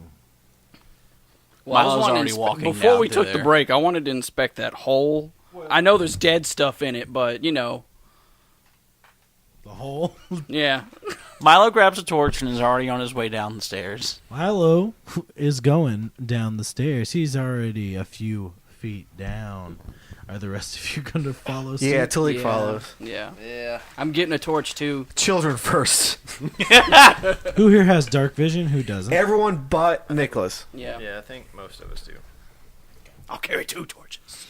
Well, I was Milo's wanting already to walking before down we through took the there. break. I wanted to inspect that hole. I know there's dead stuff in it, but you know, The hole? yeah. Milo grabs a torch and is already on his way down the stairs. Milo is going down the stairs. He's already a few feet down. Are the rest of you going to follow suit? Yeah, Ta-Leek Yeah. follows. Yeah. Yeah. I'm getting a torch too. Children first. Who here has dark vision? Who doesn't? Everyone but Nicholas. Yeah. Yeah, I think most of us do. I'll carry 2 torches.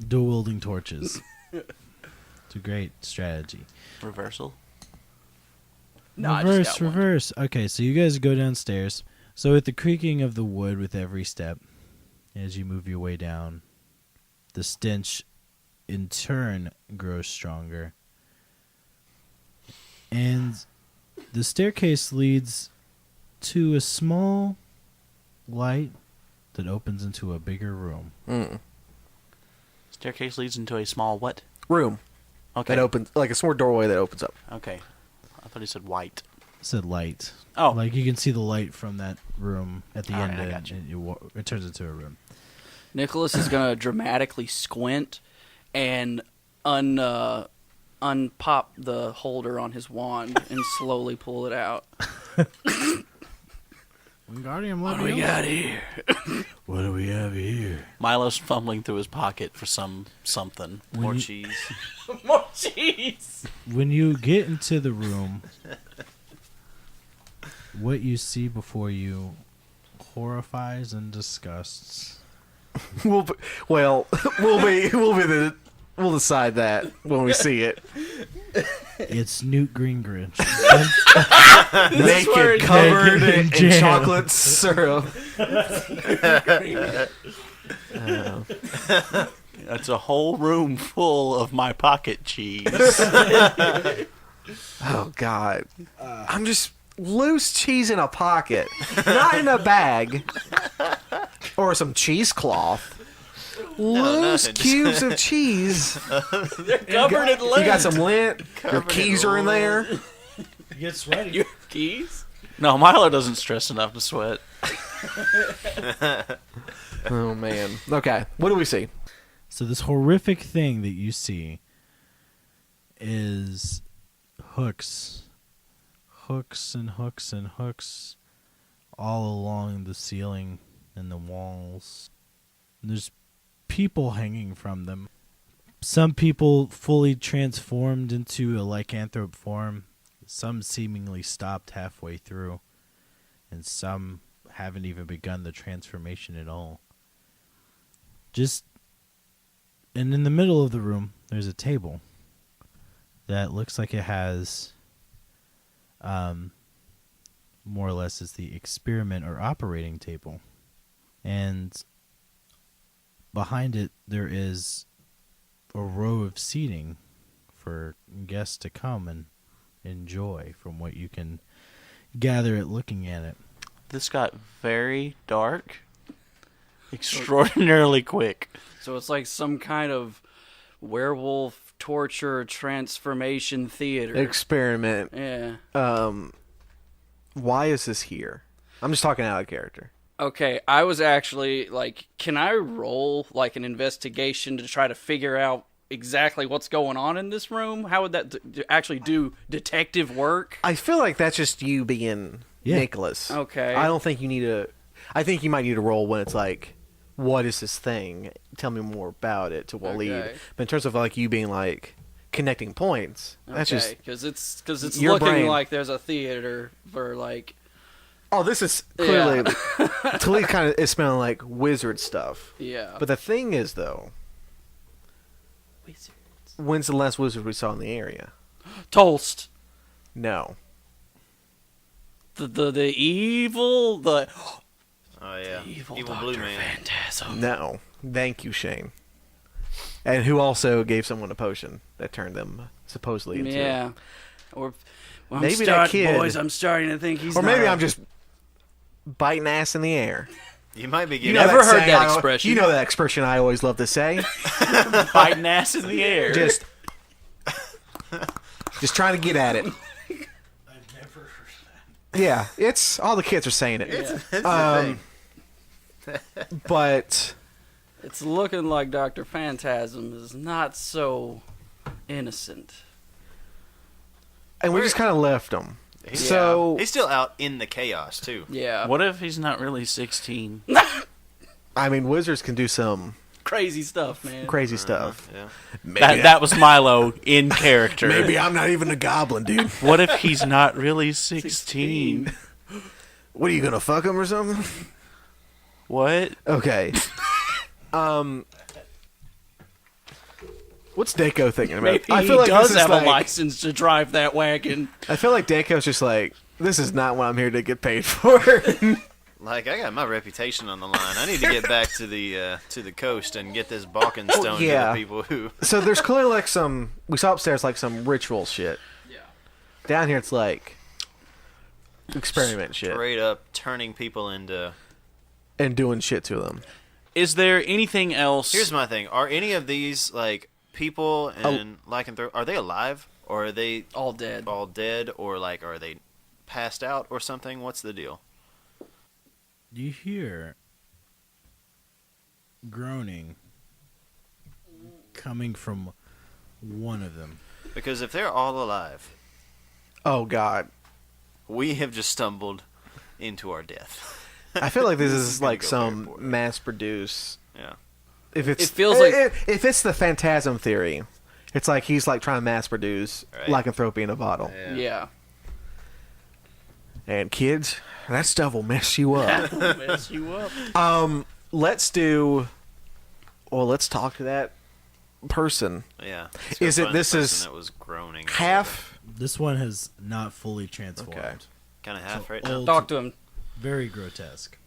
Dual wielding torches. It's a great strategy. Reversal. No, I just got one. reverse. Okay, so you guys go downstairs. So with the creaking of the wood with every step, as you move your way down, the stench in turn grows stronger. And the staircase leads to a small light that opens into a bigger room. Staircase leads into a small what? room Okay. that opens, like a small doorway that opens up. Okay. I thought he said white. Said light. Oh. Like you can see the light from that room at the All end, right, I and got you. it turns into a room. Nicholas is gonna dramatically squint and unpop the holder on his wand and slowly pull it out. Wingardium What do we got here? What do we have here? Milo's fumbling through his pocket for something. More cheese. More cheese. When you get into the room, what you see before you horrifies and disgusts. We'll decide that when we see it. It's Newt Gingrich. Naked, covered Naked in jam. chocolate syrup. That's a whole room full of my pocket cheese. Oh God! I'm just loose cheese in a pocket, not in a bag or some cheesecloth. Loose nothing. cubes of cheese. Covered in You got some lint. Your keys are in there. Get sweaty. Your keys? No, Milo doesn't stress enough to sweat. Oh man. Okay. What do we see? So this horrific thing that you see is hooks and hooks and hooks all along the ceiling and the walls. There's people hanging from them. Some people fully transformed into a lycanthrope form. Some seemingly stopped halfway through. And some haven't even begun the transformation at all. And in the middle of the room, there's a table that looks like it has, more or less, is the experiment or operating table. And behind it, there is a row of seating for guests to come and enjoy from what you can gather at looking at it. This got very dark, extraordinarily quick. So it's like some kind of werewolf torture transformation theater. Experiment. Yeah. Why is this here? I'm just talking out of character. Okay, I was actually like, can I roll like an investigation to try to figure out exactly what's going on in this room? How would that actually do detective work? I feel like that's just you being Yeah. Nicholas. Okay. I don't think you need to. I think you might need to roll when it's like, what is this thing? Tell me more about it to Waleed. Okay. But in terms of like you being like connecting points, that's just. because it's your looking brain. like there's a theater for like Oh, this is clearly. Ta-Leek kind of is smelling like wizard stuff. yeah. But the thing is, though, when's the last wizard we saw in the area? Toast. No. The evil Oh yeah, evil evil Dr. blue man. Phantasm. No. Thank you, Shane. And who also gave someone a potion that turned them supposedly into. Yeah. Or well, Maybe that kid- boys, I'm starting to think he's Or maybe not I'm just biting ass in the air. You might be You getting. know Never heard saying that I- expression. You know that expression I always love to say. Biting ass in the air. Just trying to get at it. Yeah, it's all the kids are saying it. It's the thing. But It's looking like Dr. Phantasm is not so innocent. and we just kind of left them. He's- So He's still out in the chaos too. Yeah. What if he's not really 16? I mean, wizards can do some Crazy stuff, man. crazy stuff. Yeah. Maybe That was Milo in character. maybe I'm not even a goblin, dude. What if he's not really 16? What are you gonna fuck him or something? What? Okay. What's Dako thinking about? Maybe I he feel like does this is have like, a license to drive that wagon. I feel like Dako's just like, this is not what I'm here to get paid for. Like I got my reputation on the line. I need to get back to the coast and get this balking stone yeah. to the people who. So there's clearly like some. We saw upstairs like some ritual shit. Yeah. Down here it's like experiment shit Straight up turning people into. and doing shit to them. Is there anything else? Here's my thing: are any of these like people and lycanthrope, are they alive or are they All dead. all dead, or like are they passed out or something? What's the deal? You hear groaning coming from one of them. Because if they're all alive, Oh God. we have just stumbled into our death. I feel like this This is is gonna like go some very poorly. mass-produced. Yeah. If it's, It feels like- if it's the phantasm theory, it's like he's like trying to mass-produce Right. lycanthropy in a bottle. Yeah. And kids, that stuff will mess you up. Mess you up. Let's talk to that person. Yeah. Is it- this is that was groaning? Half. This one has not fully transformed. Okay. Kind of half So right now. old- Talk to him. Very grotesque.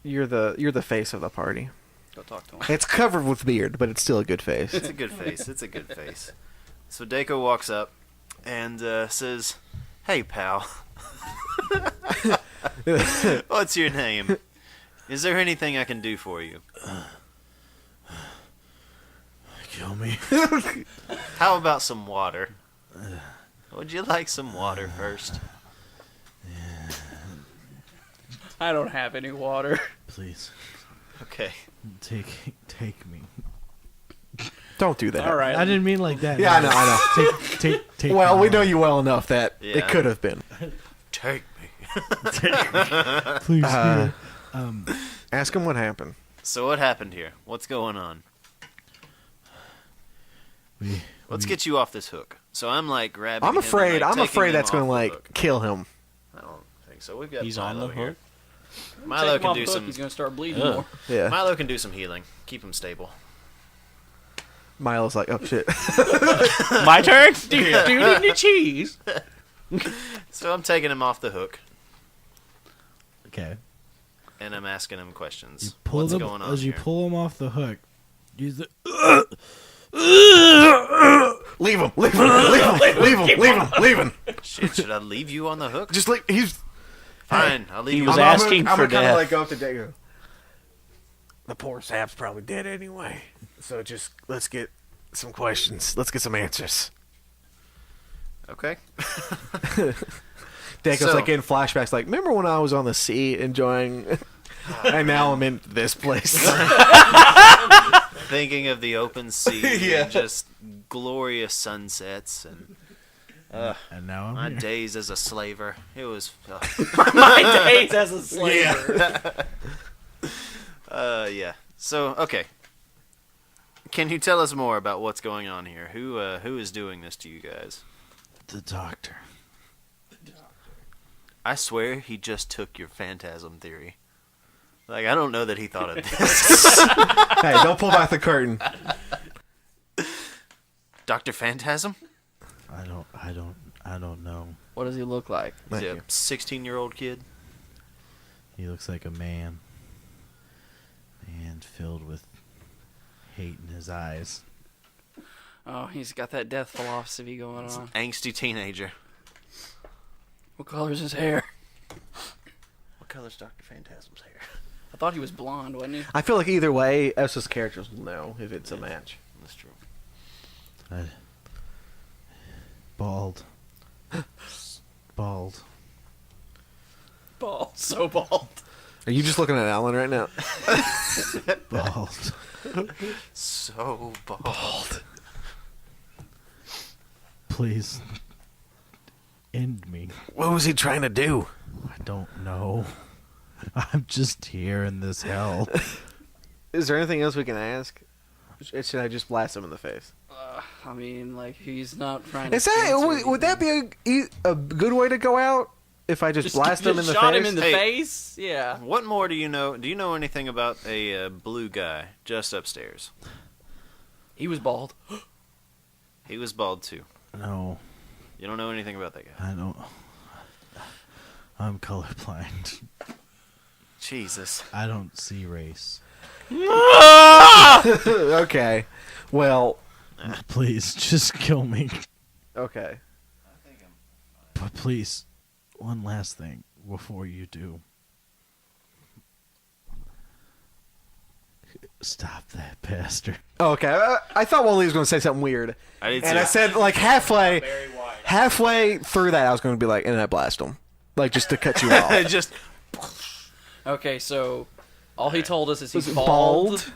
You're the face of the party. Go talk to him. It's covered with beard, but it's still a good face. It's a good face. It's a good face. So Dako walks up and says, "Hey, pal. What's your name? Is there anything I can do for you? Kill me. How about some water? Would you like some water first?" I don't have any water. Please. Okay. Take me. Don't do that. All right. I didn't mean like that. Yeah, I know. Take Well, me we know on. you well enough that Yeah. it could have been. Take me. Please. Uh, Spirit. Ask him what happened. So what happened here? What's going on? Let's get you off this hook. So I'm like grabbing. I'm him afraid. and, like, I'm taking afraid him that's gonna off the like hook. kill him. I don't think so. We've got He's Milo on the here. hook. Milo Take him can off do the hook, some. He's gonna start bleeding Ugh. more. Yeah. Milo can do some healing. Keep him stable. Milo's like, oh shit. My turn? Do you need any cheese? So I'm taking him off the hook Okay. and I'm asking him You questions. pull What's them going on as you here? pull him off the hook. Use the. Leave him. Leave him. Leave him. Leave him. Leave him. Leave him. Shit, should I leave you on the hook? Just like he's. Fine, I'll leave He you. was on the hook. asking I'm for gonna death. like go up to Dago. The poor sap's probably dead anyway. So just let's get some questions. Let's get some answers. Okay. Dago's So- like in flashbacks. Like, remember when I was on the sea enjoying, and now I'm in this place. Thinking of the open sea Yeah. and just glorious sunsets and And now my I'm here. days as a slaver. It was. My days as a slaver. Yeah. So okay. Can you tell us more about what's going on here? Who is doing this to you guys? The doctor. I swear he just took your phantasm theory. Like, I don't know that he thought of this. Hey, don't pull back the curtain. Dr. Phantasm? I don't know. What does he look like? He's Thank a you. 16-year-old kid. He looks like a man. And filled with hate in his eyes. Oh, he's got that death philosophy going on. Angsty teenager. What color's his hair? What color's Dr. Phantasm's hair? I thought he was blonde, wasn't he? I feel like either way, us as characters will know if it's a match. That's true. Bald. Bald. Bald. So bald. Are you just looking at Alan right now? Bald. So bald. Please. End me. What was he trying to do? I don't know. I'm just here in this hell. Is there anything else we can ask? Should I just blast him in the face? I mean, like, he's not trying to. Is that answer would that be a good way to go out? If I just blast him in the shot face? him in the Hey. face? Yeah. What more do you know? Do you know anything about a blue guy just upstairs? He was bald. He was bald too. No, You don't know anything about that guy? I don't. I'm colorblind. Jesus. I don't see race. Okay. Well, Please, just kill me. okay. But please, one last thing before you do. Stop that bastard. Oh, okay. I thought Wally was going to say something weird. I did And too. I said, like, halfway through that, I was going to be like, and I blast him. Like, just to cut you off. Just Okay, so all he told us is he's Was it bald. bald?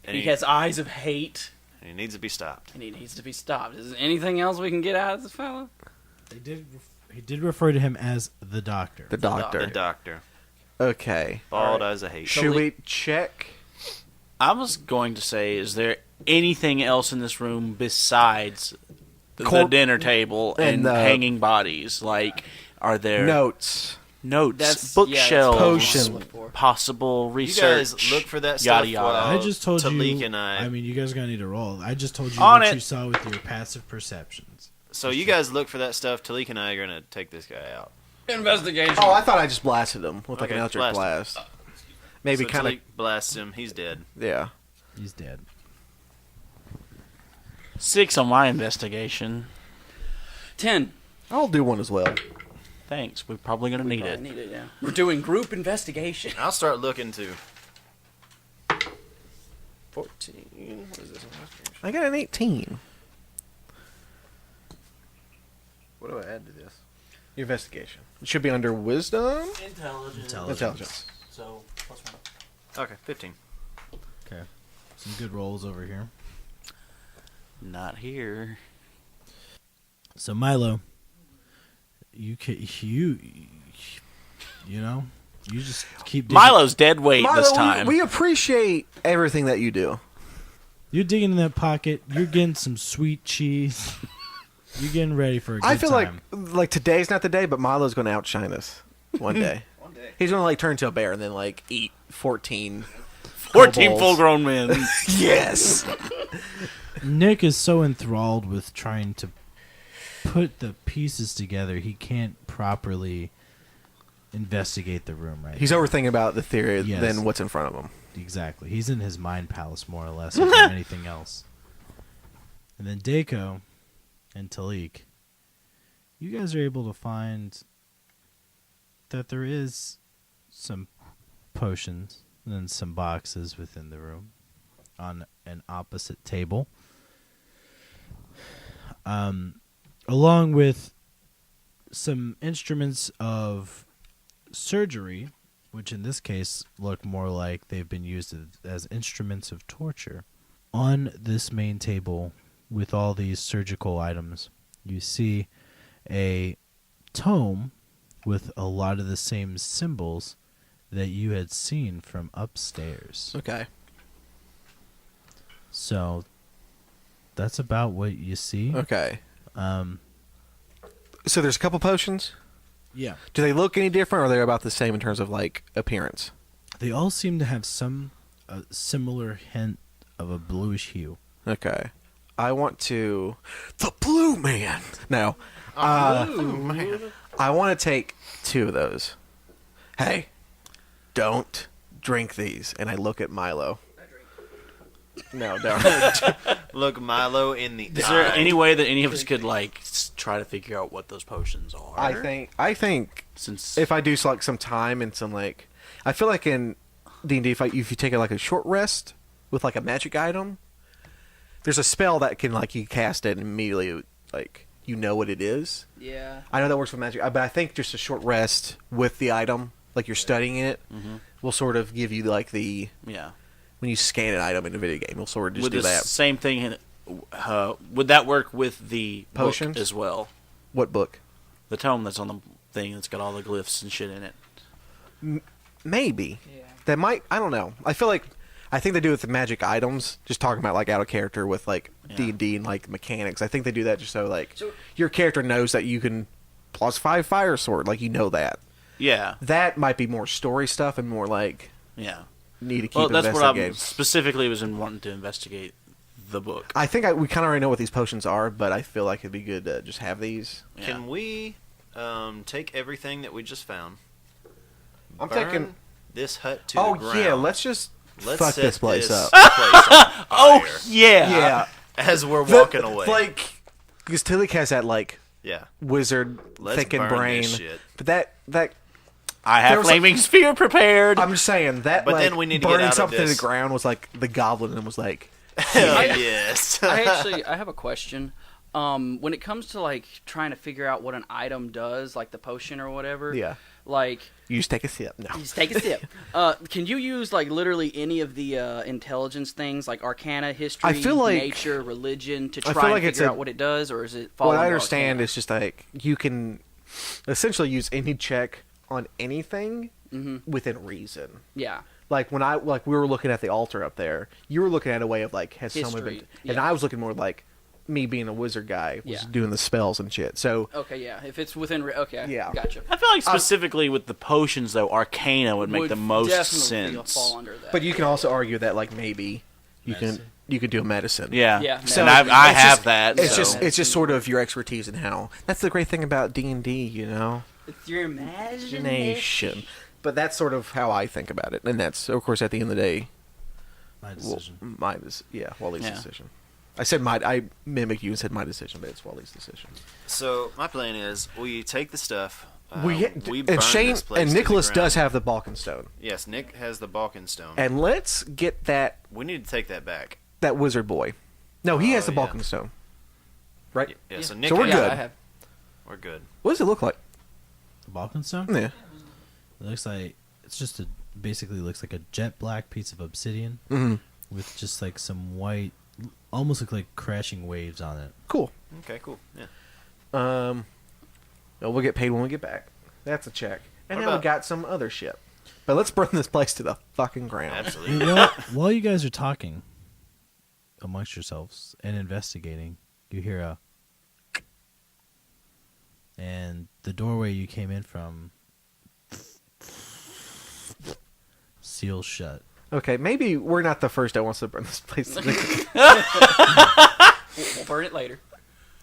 and He has eyes of hate, and he needs to be stopped. and he needs to be stopped. Is there anything else we can get out of this fella? He did refer to him as the Doctor. The doctor. The doctor. Okay. Bald as a hate. Should we check? I was going to say, is there anything else in this room besides the Corp- dinner table and and the- hanging bodies? Like, are there Notes. notes, That's bookshelves, Potion. possible You research? guys look for that yada stuff. yada. while I just told Ta-Leek you. and I mean, you guys are gonna need to roll. I just told you On what it. you saw with your passive perceptions. So you guys look for that stuff. Talik and I are gonna take this guy out. Investigation. Oh, I thought I just blasted him with like Okay, an electric blast blast. Maybe so kind of. Talik blasts him. He's dead. Yeah. He's dead. 6 on my investigation. 10. I'll do one as well. Thanks. We're probably gonna need I it. need it, yeah. We're doing group investigation. I'll start looking too. 14. What is this? I got an 18. What do I add to this? Investigation. It should be under wisdom. Intelligence. So plus 1. Okay, 15. Okay. Some good rolls over here. Not here. So Milo, you know, you just keep digging. Milo's dead weight Milo, this time. we appreciate everything that you do. You're digging in that pocket. You're getting some sweet cheese. You're getting ready for a good I feel time. like today's not the day, but Milo's going to outshine us one day. One day. He's going to like turn into a bear and then like eat 14. 14 kobolds. full-grown men. Yes. Nick is so enthralled with trying to put the pieces together, he can't properly investigate the room right He's now. overthinking about the theory Yes. than what's in front of him. Exactly. He's in his mind palace more or less than anything else. And then Dako and Ta-Leek, you guys are able to find that there is some potions and then some boxes within the room on an opposite table. Along with some instruments of surgery, which in this case look more like they've been used as instruments of torture. On this main table with all these surgical items, you see a tome with a lot of the same symbols that you had seen from upstairs. Okay. So that's about what you see. Okay. Um, So there's a couple potions. yeah. Do they look any different, or are they about the same in terms of like appearance? They all seem to have some similar hint of a bluish hue. Okay. I want to the blue man. No. I want to take 2 of those. Hey, don't drink these. And I look at Milo. No, don't. Look Milo in the Is there eye. any way that any of us could like try to figure out what those potions are? I think Since if I do like some time and some like, I feel like in D&D, if you take like a short rest with like a magic item, there's a spell that can like you cast it and immediately like you know what it is. Yeah. I know that works with magic, but I think just a short rest with the item, like you're studying it, will sort of give you like the yeah, when you scan an item in a video game, you'll sort of just would do the that. same thing? Would that work with the Potions? book as well? What book? The tome that's on the thing that's got all the glyphs and shit in it. Maybe. Yeah. That might. I don't know. I think they do it with the magic items. Just talking about like out of character with like Yeah. D&D and like mechanics. I think they do that just so like your character knows that you can +5 fire sword. Like you know that. Yeah, That might be more story stuff and more like yeah. need to keep Well, that's what I investigating. specifically was in wanting to investigate the book. I think we kind of already know what these potions are, but I feel like it'd be good to just have these. Yeah. Can we take everything that we just found? I'm burn thinking. this hut to Oh the ground. yeah, let's just Let's fuck set this place up. place on Oh fire yeah, Yeah, as we're walking away. Like because Tilly has that like yeah, wizard let's thinking burn brain, this shit. but that I There have was flaming sphere prepared. I'm just saying that. But like, then we need to get burning out of something to the this. ground was like the goblin and was like, Hell yes. I have a question. When it comes to like trying to figure out what an item does, like the potion or whatever, yeah, like you just take a sip. No, you just take a sip. Can you use like literally any of the intelligence things, like Arcana, history, I feel like- nature, religion, to I try feel and like it's figure a- out what it does, or is it? Fall what I under understand Arcana? is just like you can essentially use any check on anything within reason. Yeah. Like when we were looking at the altar up there, you were looking at a way of like has someone been, History, and yeah. I was looking more like me being a wizard guy was Yeah. doing the spells and shit. So Okay. Yeah. If it's within. Okay. Yeah. Gotcha. I feel like specifically with the potions, though, Arcana would make the most definitely sense. fall under that. but you can also argue that like maybe you can do a medicine. Yeah, Yeah, So medicine. I It's have just- that. It's so. just sort of your expertise in how. That's the great thing about D&D, you know. it's your imagination. Imagination. But that's sort of how I think about it, and that's of course at the end of the day, My decision. Wally's Yeah. decision. I mimicked you and said my decision, but it's Wally's decision. So my plan is we take the stuff. we burn and Shane this place and to the Nicholas ground. does have the Balkan stone, Yes, Nick has the Balkan stone. and let's get that We need to take that back. wizard boy. No, he has the yeah. Balkan stone, right? Yeah, so Nick. So we're has- good. Yeah, I have. We're good. What does it look like? The Balkan stone? Yeah. It looks like it's just basically looks like a jet black piece of obsidian Mm-hmm. with just like some white, almost look like crashing waves on it. Cool. Okay, cool. Yeah. Well, we'll get paid when we get back. That's a check. And What now we about- got some other shit. But let's burn this place to the fucking ground. Absolutely. While you guys are talking amongst yourselves and investigating, you hear a, and the doorway you came in from seals shut. Okay, maybe we're not the first that wants to burn this place to the We'll burn it later.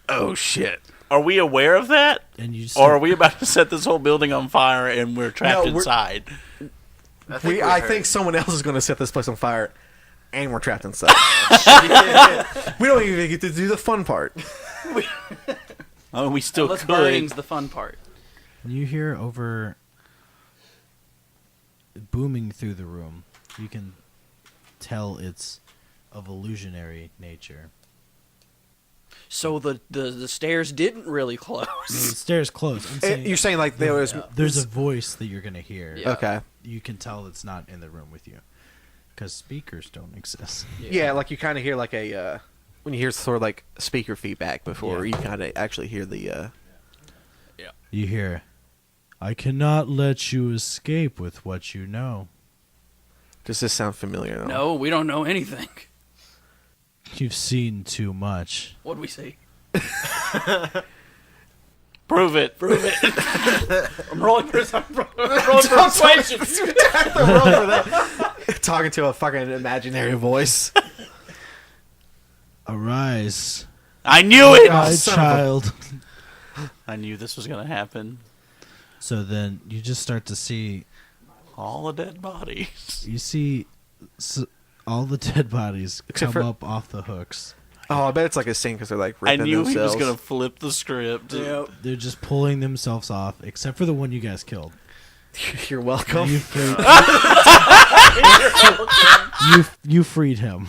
Oh, shit. Are we aware of that? And you just Or are we about to set this whole building on fire and we're trapped No, we're- inside? I think someone else is going to set this place on fire, and we're trapped inside. We don't even get to do the fun part. Oh, we still Unless could. burning's the fun part. you hear over booming through the room. You can tell it's of illusionary nature. So the stairs didn't really close. The stairs close. I'm saying You're saying like there was... there's a voice that you're gonna hear. Yeah. Okay. You can tell it's not in the room with you because speakers don't exist. Yeah, like you kind of hear like a... when you hear sort of like speaker feedback before, Yeah. you kind of actually hear the... You hear, "I cannot let you escape with what you know. Does this sound familiar? No, we don't know anything. You've seen too much." What'd we see? Prove it. I'm rolling for persuasion. Talking to a fucking imaginary voice. Arise, I knew it! my son of a- child. I knew this was going to happen. So then you just start to see, All the dead bodies. you see all the dead bodies Except come for- up off the hooks. Oh, I bet it's like a scene because they're like I ripping knew he themselves. was going to flip the script. They're just pulling themselves off, except for the one you guys killed. You're welcome. You freed, you freed him.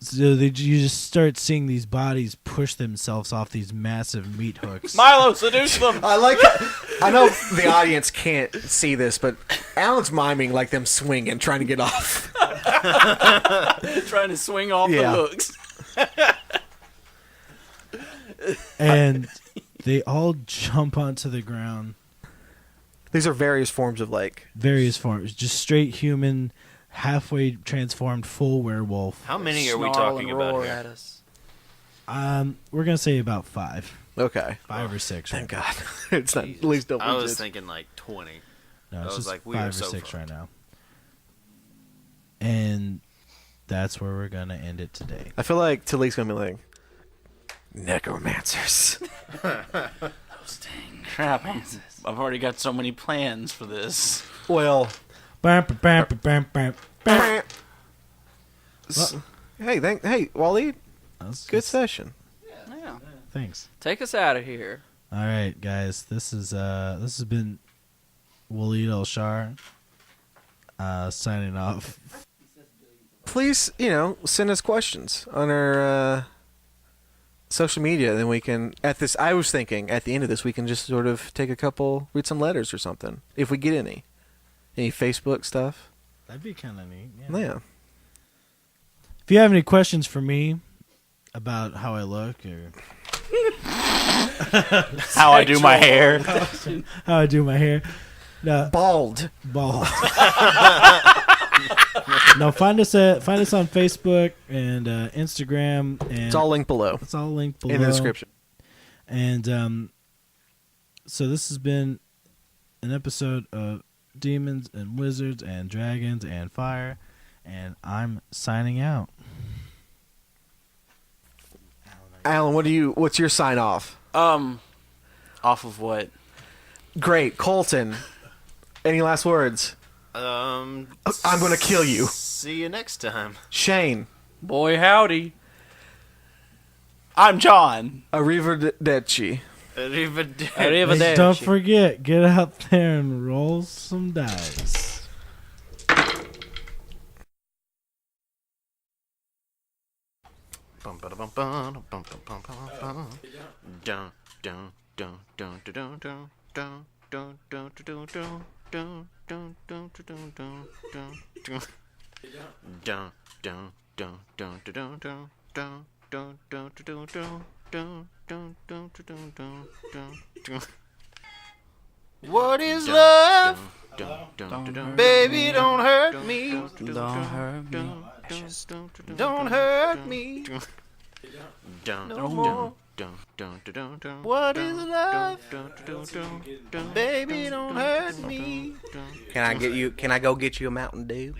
So you just start seeing these bodies push themselves off these massive meat hooks. Milo, seduce them! I like it. I know the audience can't see this, but Alan's miming like them swinging, trying to get off. Trying to swing off Yeah. the hooks. And they all jump onto the ground. These are various forms of like. Various forms. Just straight human, halfway transformed, full werewolf. How many are we Snarl talking and about roar here? at us. We're gonna say about 5. Okay. 5 or 6. Thank right God. It's not at least double I was digits. thinking like 20. now. No, I it's was just like, we 5 are or so 6 right fucked. now. And that's where we're gonna end it today. I feel like Ta-Leek's gonna be like necromancers. Crap, I've already got so many plans for this. Well. Bam, bam, bam, bam, bam, bam. Hey, Wally, That's good just- session. Yeah. Thanks. Take us out of here. All right, guys. This has been Waleed El-Shar, signing off. Please, send us questions on our social media. Then we can, I was thinking at the end of this, we can just sort of take a couple, read some letters or something. If we get any. Any Facebook stuff. That'd be kind of neat. Yeah. If you have any questions for me about how I look or How I do my hair. how I do my hair, no, Bald. bald. No, find us on Facebook and Instagram, and It's all linked below. it's all linked below In the description. And so this has been an episode of Demons and Wizards and Dragons and Fire, and I'm signing out. Alan, what's your sign off? Off of what? Great. Colton, any last words? I'm going to kill you. See you next time. Shane, Boy, howdy. I'm John. arrivederci. Arrivederci. Arrivederci. Don't forget, get out there and roll some dice. Bum, ba, da, bum, ba, da, bum, bum, bum, bum, bum. Dun, dun, dun, dun, dun, dun, dun, dun, dun, dun, dun, dun, dun, dun, dun, dun, dun, dun, dun. Dun, dun, dun, dun, dun, dun, dun, dun, dun, dun, dun, dun, dun, dun, dun, dun, dun, dun, dun. What is love? Baby, don't hurt me. Don't hurt me. Don't hurt me. No more. What is love? Baby, don't hurt me. Can I go get you a Mountain Dew?